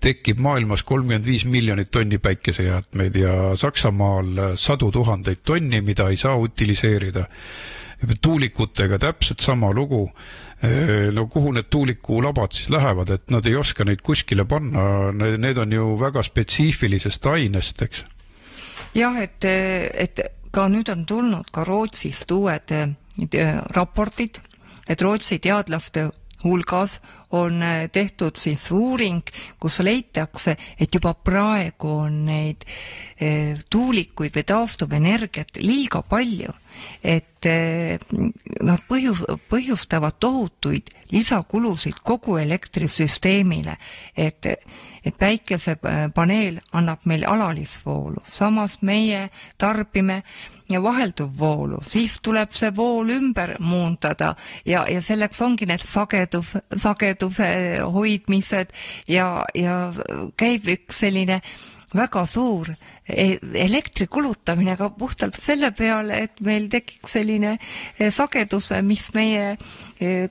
tekib maailmas 35 miljonit tonni päikesejäätmeid ja Saksamaal 100 000 tonni, mida ei saa utiliseerida. Tuulikutega täpselt sama lugu. No kuhu need tuulikulabad siis lähevad, et nad ei oska neid kuskile panna, need on ju väga spetsiifilisest ainest, eks? Jah, et ka nüüd on tulnud ka Rootsist uued raportid, et Rootsi teadlaste hulgas on tehtud siis uuring, kus leitakse, et juba praegu on neid tuulikuid või taastuvenergiat liiga palju, et nad põhjustavad tohutuid lisakulusid kogu elektrisüsteemile, et päikesepaneel annab meil alalisvoolu, samas meie tarbime vahelduvvoolu, siis tuleb see vool ümber muundada ja selleks ongi need sageduse hoidmised ja käib üks selline väga suur elektri kulutamine ka puhtalt selle peale, et meil tekiks selline sagedus, mis meie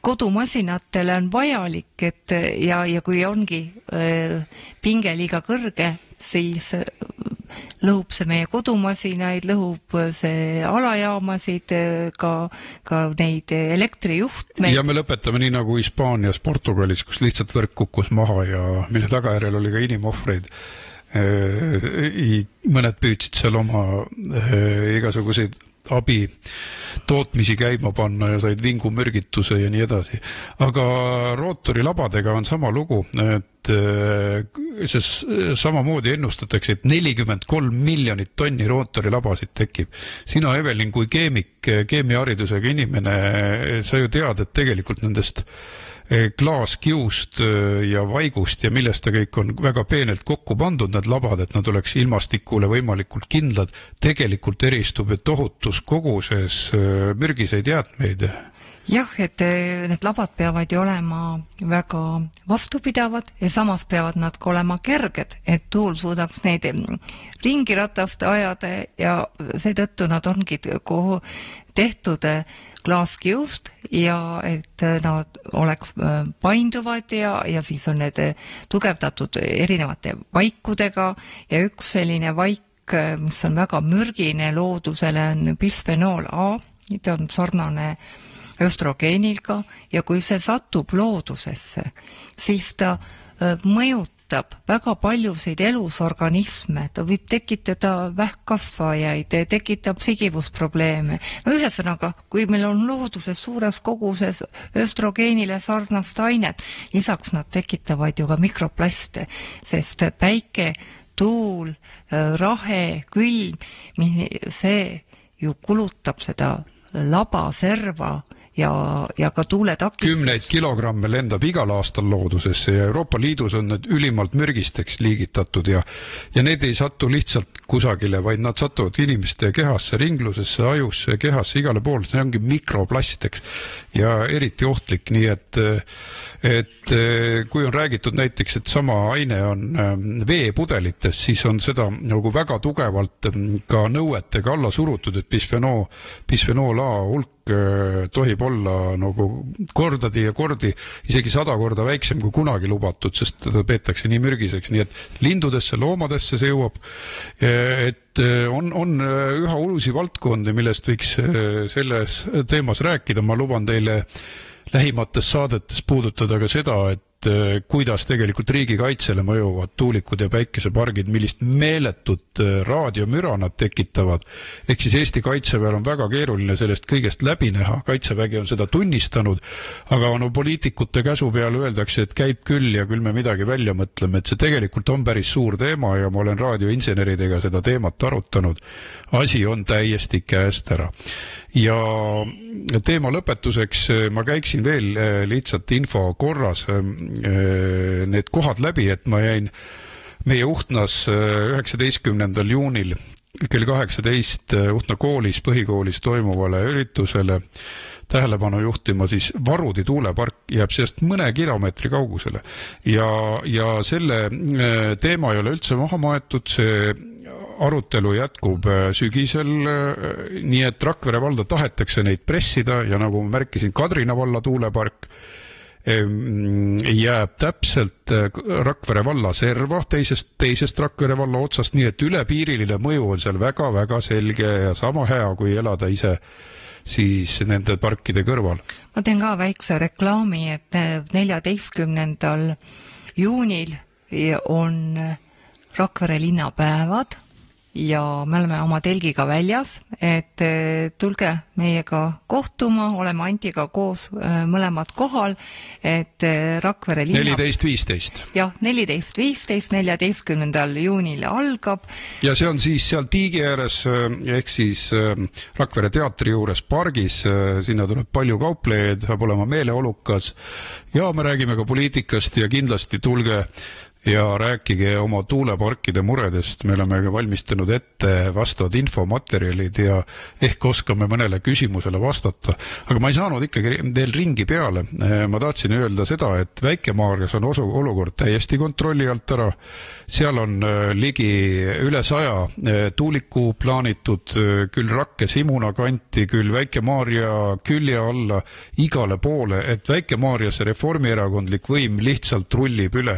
kodumasinatele on vajalik, et ja kui ongi pinge liiga kõrge, siis lõhub see meie kodumasinaid, lõhub see alajaamasid, ka neid elektrijuhtmeid. Ja me lõpetame nii nagu Hispaanias, Portugalis, kus lihtsalt võrk kukkus maha ja mille tagajärjel oli ka inimohvreid. Mõned püüdsid seal oma igasuguseid abi tootmisi käima panna ja said vingumürgituse ja nii edasi. Aga rootorilabadega on sama lugu, et samamoodi ennustatakse, et 43 miljonit tonni rootorilabasid tekib. Sina, Evelin, kui keemiaharidusega inimene, sa ju tead, et tegelikult nendest klaaskiust ja vaigust ja millest ta kõik on väga peenelt kokku pandud, need labad, et nad oleks ilmastikule võimalikult kindlad, tegelikult eristub tohutus koguses mürgiseid jäätmeid. Jah, et need labad peavad ju olema väga vastupidavad ja samas peavad nad ka olema kerged, et tuul suudaks neid ringratast ajada ja seetõttu nad ongi tehtud klaaskiust ja et nad oleks painduvad ja siis on need tugevdatud erinevate vaikudega ja üks selline vaik, mis on väga mürgine loodusele, on bisfenool A, ta on sarnane östrogeeniga ja kui see satub loodusesse, siis ta mõjutab väga paljusid elusorganisme, ta võib tekitada vähkkasvajaid, tekitab sigivusprobleeme. No ühesõnaga, kui meil on looduses suures koguses östrogeenile sarnast ainet, lisaks nad tekitavad ju ka mikroplaste, sest päike, tuul, rahe, külm, see ju kulutab seda laba, serva ja ka tuuletakistus. 10 kilogramme lendab igal aastal loodusesse ja Euroopa Liidus on need ülimalt mürgisteks liigitatud ja need ei satu lihtsalt kusagile, vaid nad satuvad inimeste kehasse, ringlusesse, ajusse, kehasse, igale poole. See ongi mikroplast, eks, ja eriti ohtlik, nii et kui on räägitud näiteks, et sama aine on veepudelites, siis on seda nagu väga tugevalt ka nõuetega alla surutud, et bisfenool A hulk tohib olla nagu kordadi ja kordi, isegi 100 korda väiksem kui kunagi lubatud, sest ta peetakse nii mürgiseks, nii et lindudesse, loomadesse see jõuab, et on üha uusi valdkondi, millest võiks selles teemas rääkida. Ma luban teile lähimates saadetes puudutada ka seda, et kuidas tegelikult riigikaitsele mõjuvad tuulikud ja päikesepargid, millist meeletut raadiomüra nad tekitavad. Ehk siis Eesti Kaitseväel on väga keeruline sellest kõigest läbi näha. Kaitsevägi on seda tunnistanud, aga poliitikute käsu peale öeldakse, et käib küll ja küll me midagi välja mõtleme, et see tegelikult on päris suur teema ja ma olen raadioinseneridega seda teemat arutanud. Asi on täiesti käest ära. Ja teema lõpetuseks ma käiksin veel lihtsalt info korras need kohad läbi, et ma jäin meie Uhtnas 19. juunil kell 18 Uhtna koolis, põhikoolis toimuvale üritusele tähelepanu juhtima, siis Varudi tuulepark jääb sellest mõne kilomeetri kaugusele ja selle teema ei ole üldse maha maetud, see arutelu jätkub sügisel, nii et Rakvere valda tahetakse neid pressida ja nagu ma märkisin, Kadrina valla tuulepark jääb täpselt Rakvere valla serva, teisest Rakvere valla otsast, nii et ülepiiriline mõju on seal väga-väga selge ja sama hea, kui elada ise siis nende parkide kõrval. Ma teen ka väikse reklaami, et 14. juunil on Rakvere linnapäevad ja me oleme oma telgiga väljas, et tulge meiega kohtuma, oleme Antiga koos mõlemad kohal, et Rakvere 14.15. Jah, 14.15, 14. juunil algab. Ja see on siis seal Tiigi ääres, ehk siis Rakvere teatri juures pargis, sinna tuleb palju kauplejaid, saab olema meeleolukas ja me räägime ka poliitikast ja kindlasti tulge ja rääkige oma tuuleparkide muredest. Me oleme valmistanud ette vastavad infomaterjalid ja ehk oskame mõnele küsimusele vastata. Aga ma ei saanud ikkagi teil ringi peale. Ma tahtsin öelda seda, et Väike-Maarjas on olukord täiesti kontrolli alt ära. Seal on ligi üle 100 tuuliku plaanitud, küll Rakke Simuna kanti, küll Väike-Maarja külje alla, igale poole, et Väike-Maarjas reformierakondlik võim lihtsalt rullib üle.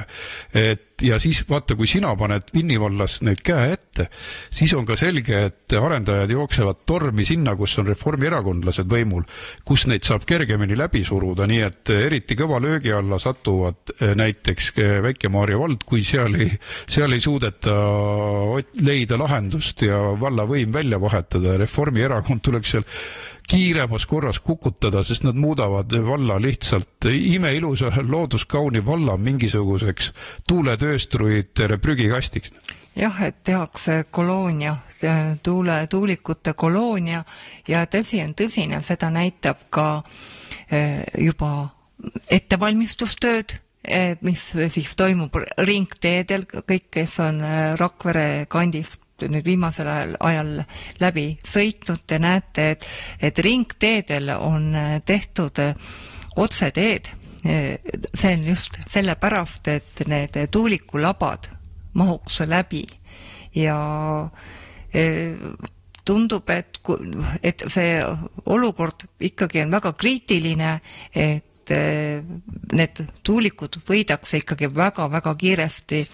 Ja siis vaata, kui sina paned Vinnivallas need käe ette, siis on ka selge, et arendajad jooksevad tormi sinna, kus on reformierakondlased võimul, kus neid saab kergemini läbi suruda, nii et eriti kõva löögi alla satuvad näiteks Väike-Maarja vald, kui seal ei suudeta leida lahendust ja valla võim välja vahetada. Reformierakond tuleks seal kiiremas korras kukutada, sest nad muudavad valla lihtsalt imeilusa looduskauni valla mingisuguseks tuuletöösturid prügikastiks. Jah, et tehakse koloonia, tuulikute koloonia ja tõsi on tõsine, seda näitab ka juba ettevalmistustööd, mis siis toimub ringteedel, kõik, kes on Rakvere kandist nüüd viimasel ajal läbi sõitnud, te näete, et ringteedel on tehtud otseteed. See on just sellepärast, et need tuulikulabad mahuks läbi ja tundub, et see olukord ikkagi on väga kriitiline, et need tuulikud võidakse ikkagi väga-väga kiiresti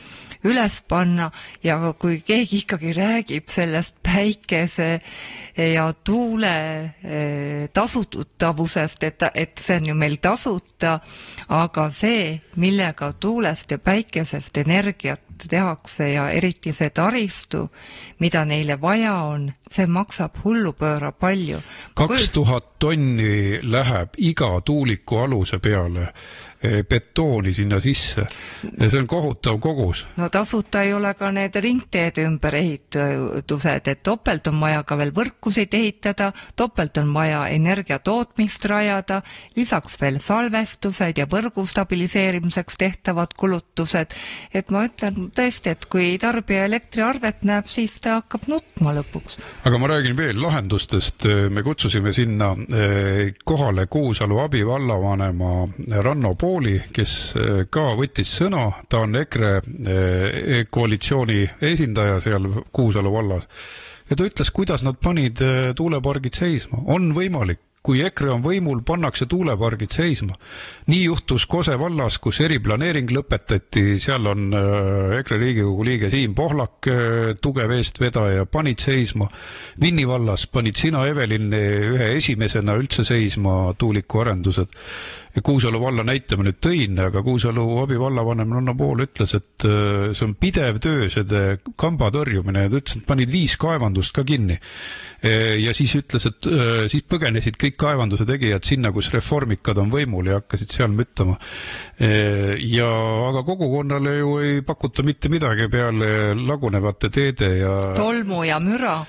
üles panna ja kui keegi ikkagi räägib sellest päikese ja tuule tasutavusest, et see on ju meil tasuta, aga see, millega tuulest ja päikesest energiat tehakse ja eriti see taristu, mida neile vaja on, see maksab hullupööra palju. 2000 tonni läheb iga tuuliku aluse peale betooni sinna sisse. Ja see on kohutav kogus. No tasuta ei ole ka need ringteede ümberehitused, et topelt on vaja ka veel võrkusid ehitada, topelt on vaja energiatootmist rajada, lisaks veel salvestused ja võrgu stabiliseerimiseks tehtavad kulutused. Et ma ütlen tõesti, et kui tarbija elektriarvet näeb, siis ta hakkab nutma lõpuks. Aga ma räägin veel lahendustest. Me kutsusime sinna kohale Kuusalu abivallavanema Ranno Pooli, kes ka võttis sõna. Ta on EKRE koalitsiooni esindaja seal Kuusalu vallas. Ja ta ütles, kuidas nad panid tuulepargid seisma. On võimalik. Kui EKRE on võimul, pannakse tuulepargid seisma. Nii juhtus Kose vallas, kus eriplaneering lõpetati. Seal on EKRE Riigikogu liige Siim Pohlak tugev eestvedaja, panid seisma. Vinni vallas panid sina, Evelin, ühe esimesena üldse seisma tuuliku arendused. Kuusalu valla näitame nüüd tõin, aga Kuusalu abivallavanem Ranno Pool ütles, et see on pidev töö, see kamba tõrjumine, ja ta ütles, et panid 5 kaevandust ka kinni. Ja siis ütles, et siis põgenesid kõik kaevanduse tegijad sinna, kus reformikad on võimul ja hakkasid seal müttama. Aga kogukonnale ju ei pakuta mitte midagi peale lagunevate teede ja tolmu ja müra.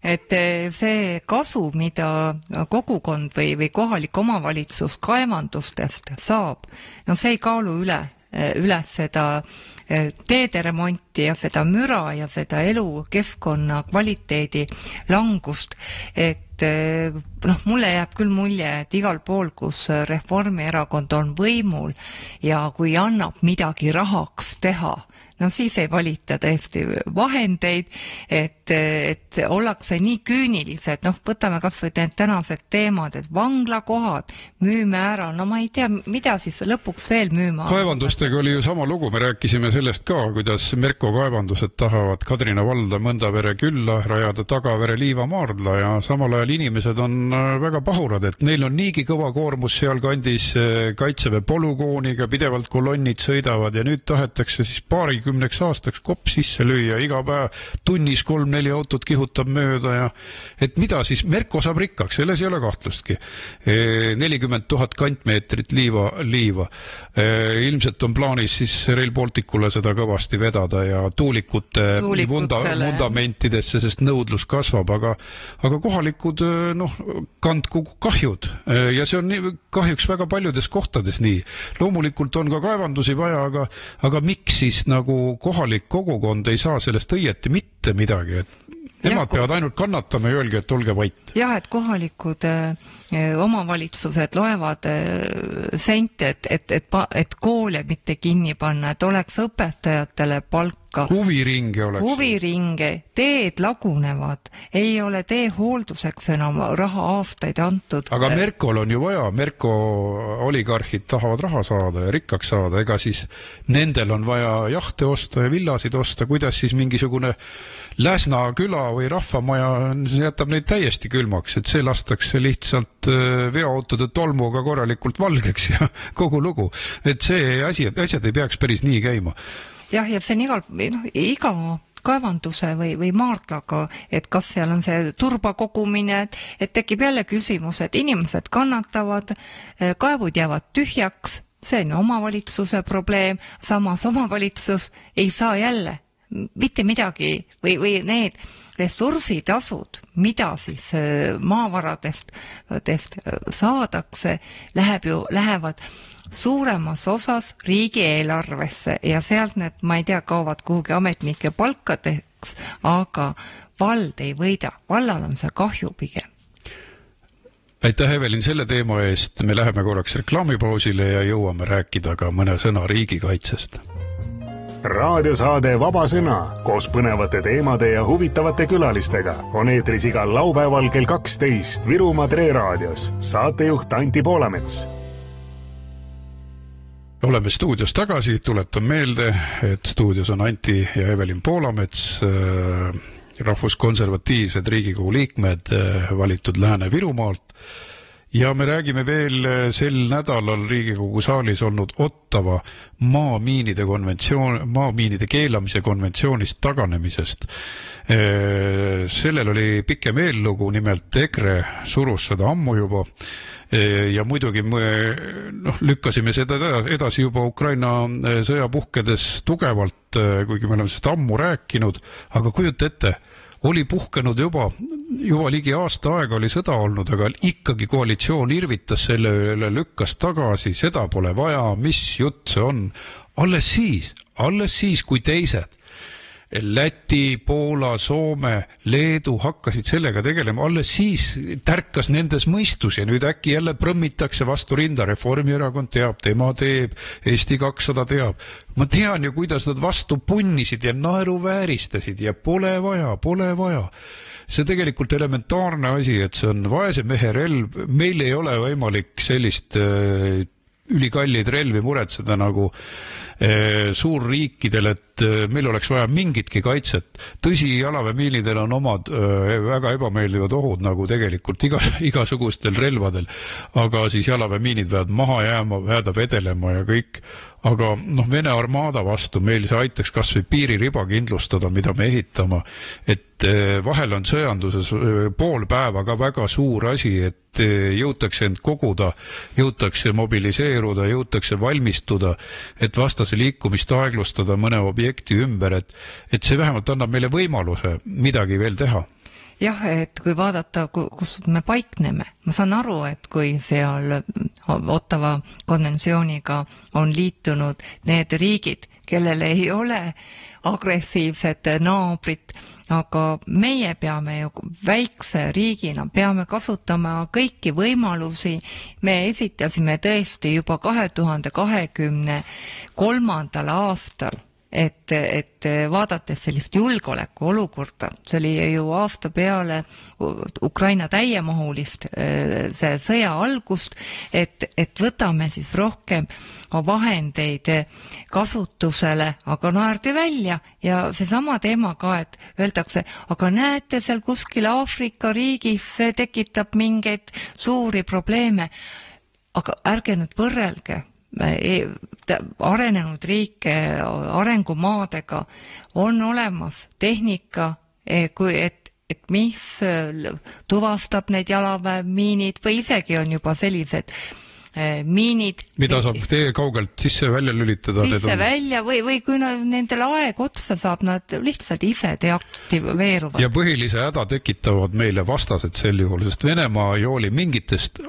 Et see kasu, mida kogukond või kohalik omavalitsus kaevandustest saab, no see ei kaalu üles seda teede remonti ja seda müra ja seda elukeskkonna kvaliteedi langust. Et mulle jääb küll mulje, et igal pool, kus Reformierakond on võimul ja kui annab midagi rahaks teha, no siis ei valita tõesti vahendeid, et ollakse nii küünilised, võtame kas või need tänased teemad, et vanglakohad müüme ära, no ma ei tea, mida siis lõpuks veel müüma. Kaevandustega oli ju sama lugu, me rääkisime sellest ka, kuidas Merko kaevandused tahavad Kadrina valda Mõndavere külla rajada Tagavere liivamaardla ja samal ajal inimesed on väga pahurad, et neil on niigi kõva koormus seal kandis Kaitseväe polügooniga, pidevalt kolonnid sõidavad ja nüüd tahetakse siis 20 aastaks kopp sisse lüüa, iga päev tunnis 3-4 autot kihutab mööda ja et mida siis Merko saab rikkaks, selles ei ole kahtlustki. 40 000 kantmeetrit liiva. Ilmselt on plaanis siis Rail Balticule seda kõvasti vedada ja tuulikute fundamentidesse, sest nõudlus kasvab, aga kohalikud kandku kahjud ja see on kahjuks väga paljudes kohtades nii. Loomulikult on ka kaevandusi vaja, aga miks siis nagu kohalik kogukond ei saa sellest õieti mitte midagi, et nemad peavad ainult kannatama ja öelge, et olge vait. Jah, et kohalikud omavalitsused loevad sente, et koole mitte kinni panna, et oleks õpetajatele palka. Huviringe, teed lagunevad, ei ole tee hoolduseks enam raha aastaid antud. Aga Merkol on ju vaja, Merko oligarhid tahavad raha saada ja rikkaks saada, ega siis nendel on vaja jahte osta ja villasid osta, kuidas siis mingisugune Läsna küla või rahvamaja jätab neid täiesti külmaks, et see lastakse lihtsalt veoautode tolmuga korralikult valgeks ja kogu lugu. Et see asjad ei peaks päris nii käima. Jah, ja see on iga kaevanduse või maardlaga, et kas seal on see turba kogumine, et tekib jälle küsimus, et inimesed kannatavad, kaevud jäävad tühjaks, see on omavalitsuse probleem, samas omavalitsus ei saa jälle mitte midagi või need ressursitasud, mida siis maavaradest saadakse, lähevad suuremas osas riigieelarvesse ja sealt need, ma ei tea, kaovad kuhugi ametnike palkadeks, aga vald ei võida, vallal on see kahju pigem. Aitäh, Evelin, selle teema eest. Me läheme korraks reklaamipausile ja jõuame rääkida ka mõne sõna riigikaitsest. Raadiosaade Vaba Sõna koos põnevate teemade ja huvitavate külalistega on eetris igal laupäeval kell 12 Virumaa Tre raadios. Saatejuht Anti Poolamets. Oleme stuudios tagasi, tuletan meelde, et stuudios on Anti ja Evelin Poolamets, rahvuskonservatiivsed Riigikogu liikmed valitud Lääne-Virumaalt Ja me räägime veel sel nädalal Riigikogu saalis olnud Ottawa maamiinide keelamise konventsioonist taganemisest. Sellel oli pikem eellugu, nimelt EKRE surus seda ammu juba. Ja muidugi me lükkasime seda edasi juba Ukraina sõja puhkedes tugevalt, kuigi me oleme seda ammu rääkinud, aga kujuta ette, oli puhkenud juba ligi aasta aega oli sõda olnud, aga ikkagi koalitsioon irvitas selle üle, lükkas tagasi, seda pole vaja, mis jutt see on. Alles siis, kui teised Läti, Poola, Soome, Leedu hakkasid sellega tegelema, alles siis tärkas nendes mõistus ja nüüd äkki jälle prõmmitakse vastu rinda. Reformierakond teab, tema teeb, Eesti 200 teab. Ma tean ju, kuidas nad vastu punnisid ja naeruvääristasid ja pole vaja. See tegelikult elementaarne asi, et see on vaese mehe relv. Meil ei ole võimalik sellist ülikallid relvi muretseda nagu suurriikidel, et meil oleks vaja mingitki kaitset. Tõsi, jalaväemiinidel on omad väga ebameeldivad ohud, nagu tegelikult igasugustel relvadel, aga siis jalaväemiinid peavad maha jääma, jääda vedelema ja kõik. Aga Vene armaada vastu meil see aitaks kas või piiririba kindlustada, mida me ehitama, et vahel on sõjanduses pool päeva ka väga suur asi, et jõutakse end koguda, jõutakse mobiliseeruda, jõutakse valmistuda, et vastase liikumist aeglustada mõne objekti ümber, et see vähemalt annab meile võimaluse midagi veel teha. Jah, et kui vaadata, kus me paikneme, ma saan aru, et kui seal Ottawa konventsiooniga on liitunud need riigid, kellel ei ole agressiivsed naabrid, aga meie peame ju väikse riigina, peame kasutama kõiki võimalusi. Me esitasime tõesti juba 2023. aastal, et vaadates sellist julgeoleku olukorda, see oli ju aasta peale Ukraina täiemahulist see sõja algust, et võtame siis rohkem vahendeid kasutusele, aga naerdi välja ja seesama teema ka, et öeldakse, aga näete seal kuskil Aafrika riigis, see tekitab mingeid suuri probleeme, aga ärge nüüd võrrelge arenenud riike arengumaadega, on olemas tehnika, et mis tuvastab need jalaväemiinid või isegi on juba sellised miinid. Mida saab teie kaugelt sisse-välja lülitada? Sisse-välja või kui nendel aeg otsa saab, nad lihtsalt ise deaktiveeruvad. Ja põhilise häda tekitavad meile vastased sel juhul, sest Venemaa ei hooli mingitest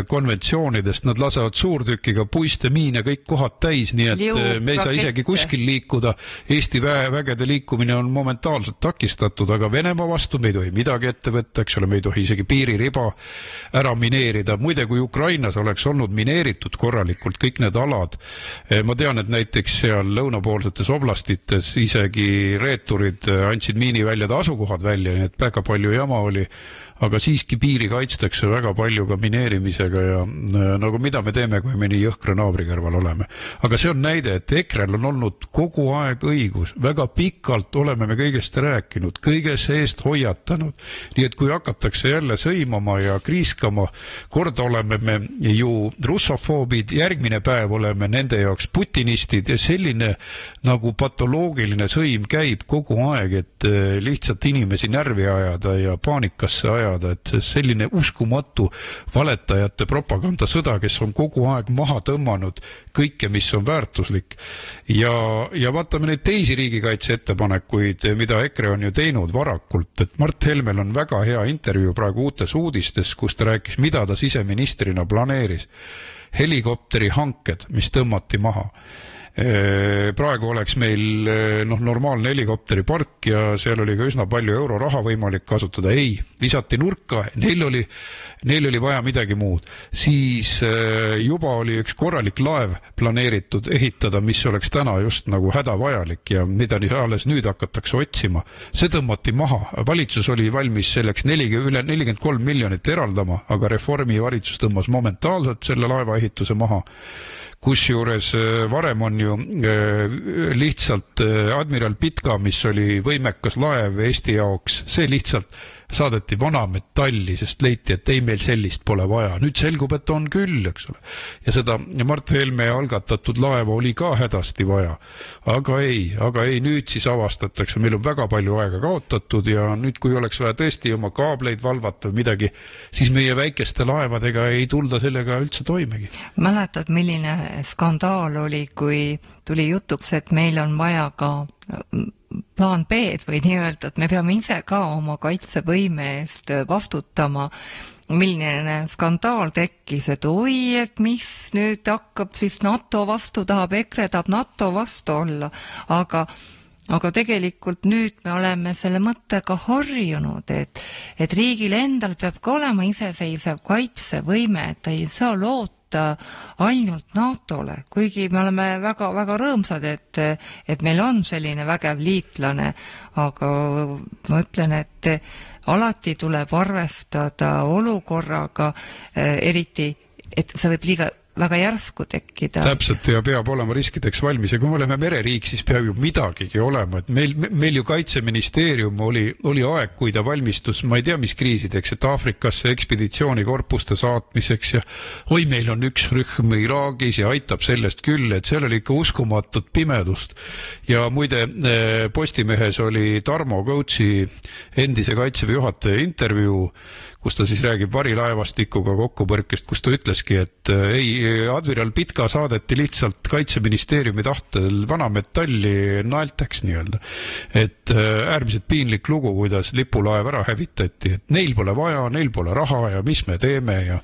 konventsioonidest, nad lasevad suurtükiga puiste miine kõik kohad täis, nii et me ei saa isegi kuskil liikuda. Eesti vägede liikumine on momentaalselt takistatud, aga Venemaa vastu me ei tohi midagi ette võtta, eks ole, me ei tohi isegi piiririba ära mineerida. Muide, kui Ukrainas oleks olnud mineeritud korralikult kõik need alad. Ma tean, et näiteks seal lõunapoolsetes oblastites isegi reeturid andsid miiniväljade asukohad välja, nii et väga palju jama oli. Aga siiski piiri kaitstakse väga palju ka mineerimisega ja nagu mida me teeme, kui me nii jõhkra naabri kõrval oleme. Aga see on näide, et EKRE-l on olnud kogu aeg õigus. Väga pikalt oleme me kõigest rääkinud, kõiges eest hoiatanud. Nii et kui hakatakse jälle sõimama ja kriiskama, kord oleme me ju russofoobid, järgmine päev oleme nende jaoks putinistid ja selline nagu patoloogiline sõim käib kogu aeg, et lihtsalt inimesi närvi ajada ja paanikasse ajada, et selline uskumatu valetajate propagandasõda, kes on kogu aeg maha tõmmanud kõike, mis on väärtuslik. Ja vaatame neid teisi riigikaitse ettepanekuid, mida EKRE on ju teinud varakult, et Mart Helmel on väga hea intervjuu praegu Uutes uudistes, kus ta rääkis, mida ta siseministrina planeeris. Helikopteri hanked, mis tõmmati maha. Praegu oleks meil normaalne helikopteripark ja seal oli ka üsna palju euroraha võimalik kasutada. Ei, visati nurka, neil oli vaja midagi muud. Siis juba oli üks korralik laev planeeritud ehitada, mis oleks täna just nagu hädavajalik ja mida alles nüüd hakatakse otsima. See tõmmati maha. Valitsus oli valmis selleks üle 43 miljonit eraldama, aga Reformi valitsus tõmmas momentaalselt selle laeva ehituse maha. Kusjuures varem on ju lihtsalt Admiral Pitka, mis oli võimekas laev Eesti jaoks, see lihtsalt saadeti vana metalli, sest leiti, et ei, meil sellist pole vaja. Nüüd selgub, et on küll, eks ole. Ja seda Mart Helme algatatud laeva oli ka hädasti vaja. Aga ei, nüüd siis avastatakse, meil on väga palju aega kaotatud ja nüüd, kui oleks vaja tõesti oma kaableid valvata või midagi, siis meie väikeste laevadega ei tulda sellega üldse toimegi. Mäletad, milline skandaal oli, kui tuli jutuks, et meil on vaja ka plaan B-d või nii öelda, et me peame ise ka oma kaitsevõime eest vastutama. Milline skandaal tekkis, et oi, et mis nüüd hakkab siis NATO vastu, tahab EKRE, tahab NATO vastu olla, aga tegelikult nüüd me oleme selle mõttega harjunud, et riigil endal peab ka olema iseseisev kaitsevõime, et ta ei saa loota ainult NATO-le, kuigi me oleme väga, väga rõõmsad, et meil on selline vägev liitlane, aga ma ütlen, et alati tuleb arvestada olukorraga, eriti, et see võib liiga väga järsku tekkida. Täpselt, ja peab olema riskideks valmis ja kui me oleme mereriik, siis peab ju midagigi olema, et meil ju kaitseministeerium oli aeg, kui ta valmistus, ma ei tea, mis kriisideks, et Aafrikasse ekspeditsioonikorpuste saatmiseks ja oi, meil on üks rühm Iraagis ja aitab sellest küll, et seal oli ikka uskumatut pimedust. Ja muide, Postimehes oli Tarmo Kõutsi endise kaitseväe juhataja intervjuu, kus ta siis räägib varilaevastikuga kokkupõrkest, kus ta ütleski, et ei, admiral Pitka saadeti lihtsalt kaitseministeeriumi tahtel vana metalli naelteks nii-öelda. Et äärmiselt piinlik lugu, kuidas lipulaev ära hävitati, et neil pole vaja, neil pole raha ja mis me teeme ja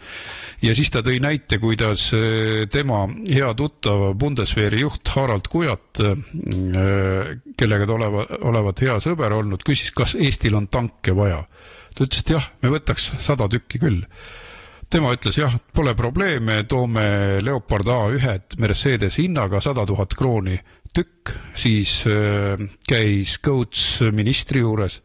siis ta tõi näite, kuidas tema hea tuttav Bundeswehri juht Harald Kujat, kellega ta olevat hea sõber olnud, küsis, kas Eestil on tanke vaja. Ta ütles, et jah, me võtaks 100 tükki küll. Tema ütles, jah, pole probleeme, toome Leopard A1 Mercedes hinnaga 100 000 krooni tükk, siis käis Kõuts ministri juures,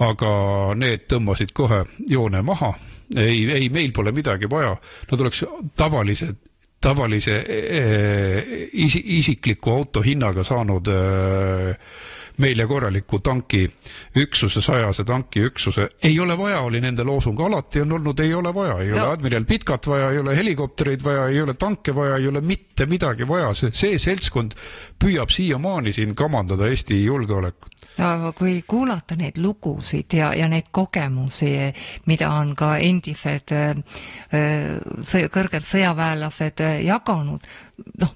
aga need tõmbasid kohe joone maha. Ei, meil pole midagi vaja. Nad oleks tavalise isikliku auto hinnaga saanud meile korraliku tankiüksuse, 100 tankiüksuse. Ei ole vaja, oli nende loosung. Alati on olnud, ei ole vaja. Ei ole admiral Pitkat vaja, ei ole helikoptereid vaja, ei ole tanke vaja, ei ole mitte midagi vaja. See seltskond püüab siiamaani siin kamandada Eesti julgeolekut. Ja kui kuulata neid lugusid ja neid kogemusi, mida on ka endised kõrged sõjaväelased jaganud,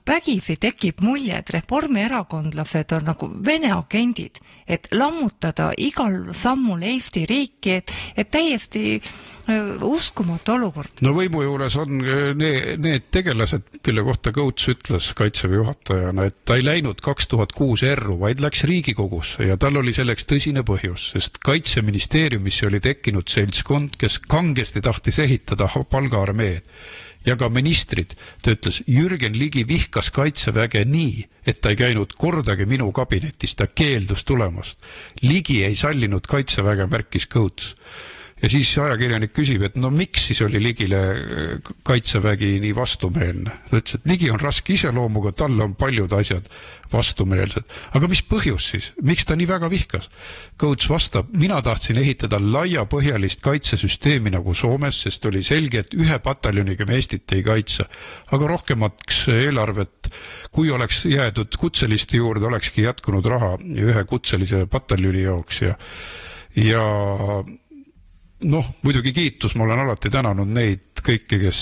vägisi tekib mulje, et reformierakondlased on nagu Vene agendid, et lammutada igal sammul Eesti riiki, et täiesti uskumatu olukord. No võimu juures on need tegelased, kelle kohta Kõuts ütles kaitseväe juhatajana, et ta ei läinud 2006 erru, vaid läks Riigikogusse ja tal oli selleks tõsine põhjus, sest kaitseministeeriumisse oli tekkinud seltskond, kes kangesti tahtis ehitada palgaarmeed ja ka ministrid. Ta ütles, Jürgen Ligi vihkas kaitseväge nii, et ta ei käinud kordagi minu kabinetis, ta keeldus tulemast. Ligi ei sallinud kaitseväge, märkis Kõuts. Ja siis ajakirjanik küsib, et miks siis oli Ligile kaitsevägi nii vastumeelne? Ta ütles, et Ligi on raske iseloomuga, talle on paljud asjad vastumeelsed. Aga mis põhjus siis? Miks ta nii väga vihkas? Kõuts vastab, mina tahtsin ehitada laiapõhjalist kaitsesüsteemi nagu Soomes, sest oli selge, et ühe pataljoniga me Eestit ei kaitse. Aga rohkemaks eelarvet, kui oleks jäädud kutseliste juurde, olekski jätkunud raha ühe kutselise pataljoni jaoks ja muidugi kiitus, ma olen alati tänanud neid kõiki, kes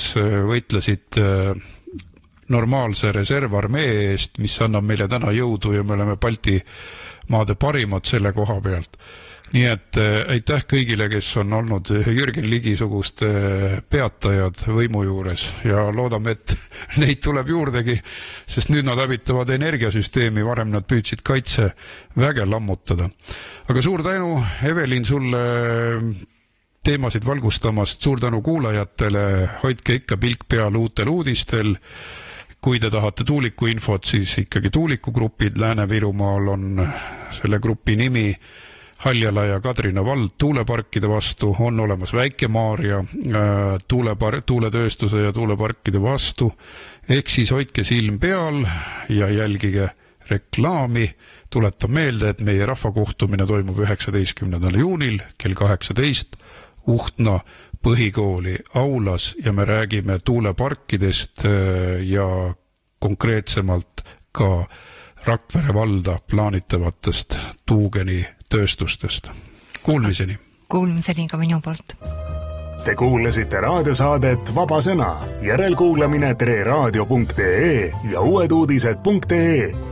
võitlesid normaalse reservarmee eest, mis annab meile täna jõudu ja me oleme Balti maade parimad selle koha pealt. Nii et aitäh kõigile, kes on olnud Jürgen Ligi-suguste peatajad võimu juures ja loodame, et neid tuleb juurdegi, sest nüüd nad hävitavad energiasüsteemi, varem nad püüdsid kaitseväge lammutada. Aga suur tänu, Evelin, sulle teemasid valgustamast, suur tänu kuulajatele, hoidke ikka pilk peal uutel uudistel. Kui te tahate tuuliku infot, siis ikkagi tuulikugrupid Lääne-Virumaal on selle grupi nimi Haljala ja Kadrina vald tuuleparkide vastu, on olemas Väike-Maarja tuuletööstuse ja tuuleparkide vastu, ehk siis hoidke silm peal ja jälgige reklaami. Tuletan meelde, et meie rahvakohtumine toimub 19. juunil kell 18 Uhtna põhikooli aulas ja me räägime tuuleparkidest ja konkreetsemalt ka Rakvere valda plaanitavatest tuugenitööstustest. Kuulmiseni! Kuulmiseni ka minu poolt! Te kuulasite raadiosaadet Vaba Sõna. Järelkuulamine treraadio.ee ja uueduudised.ee.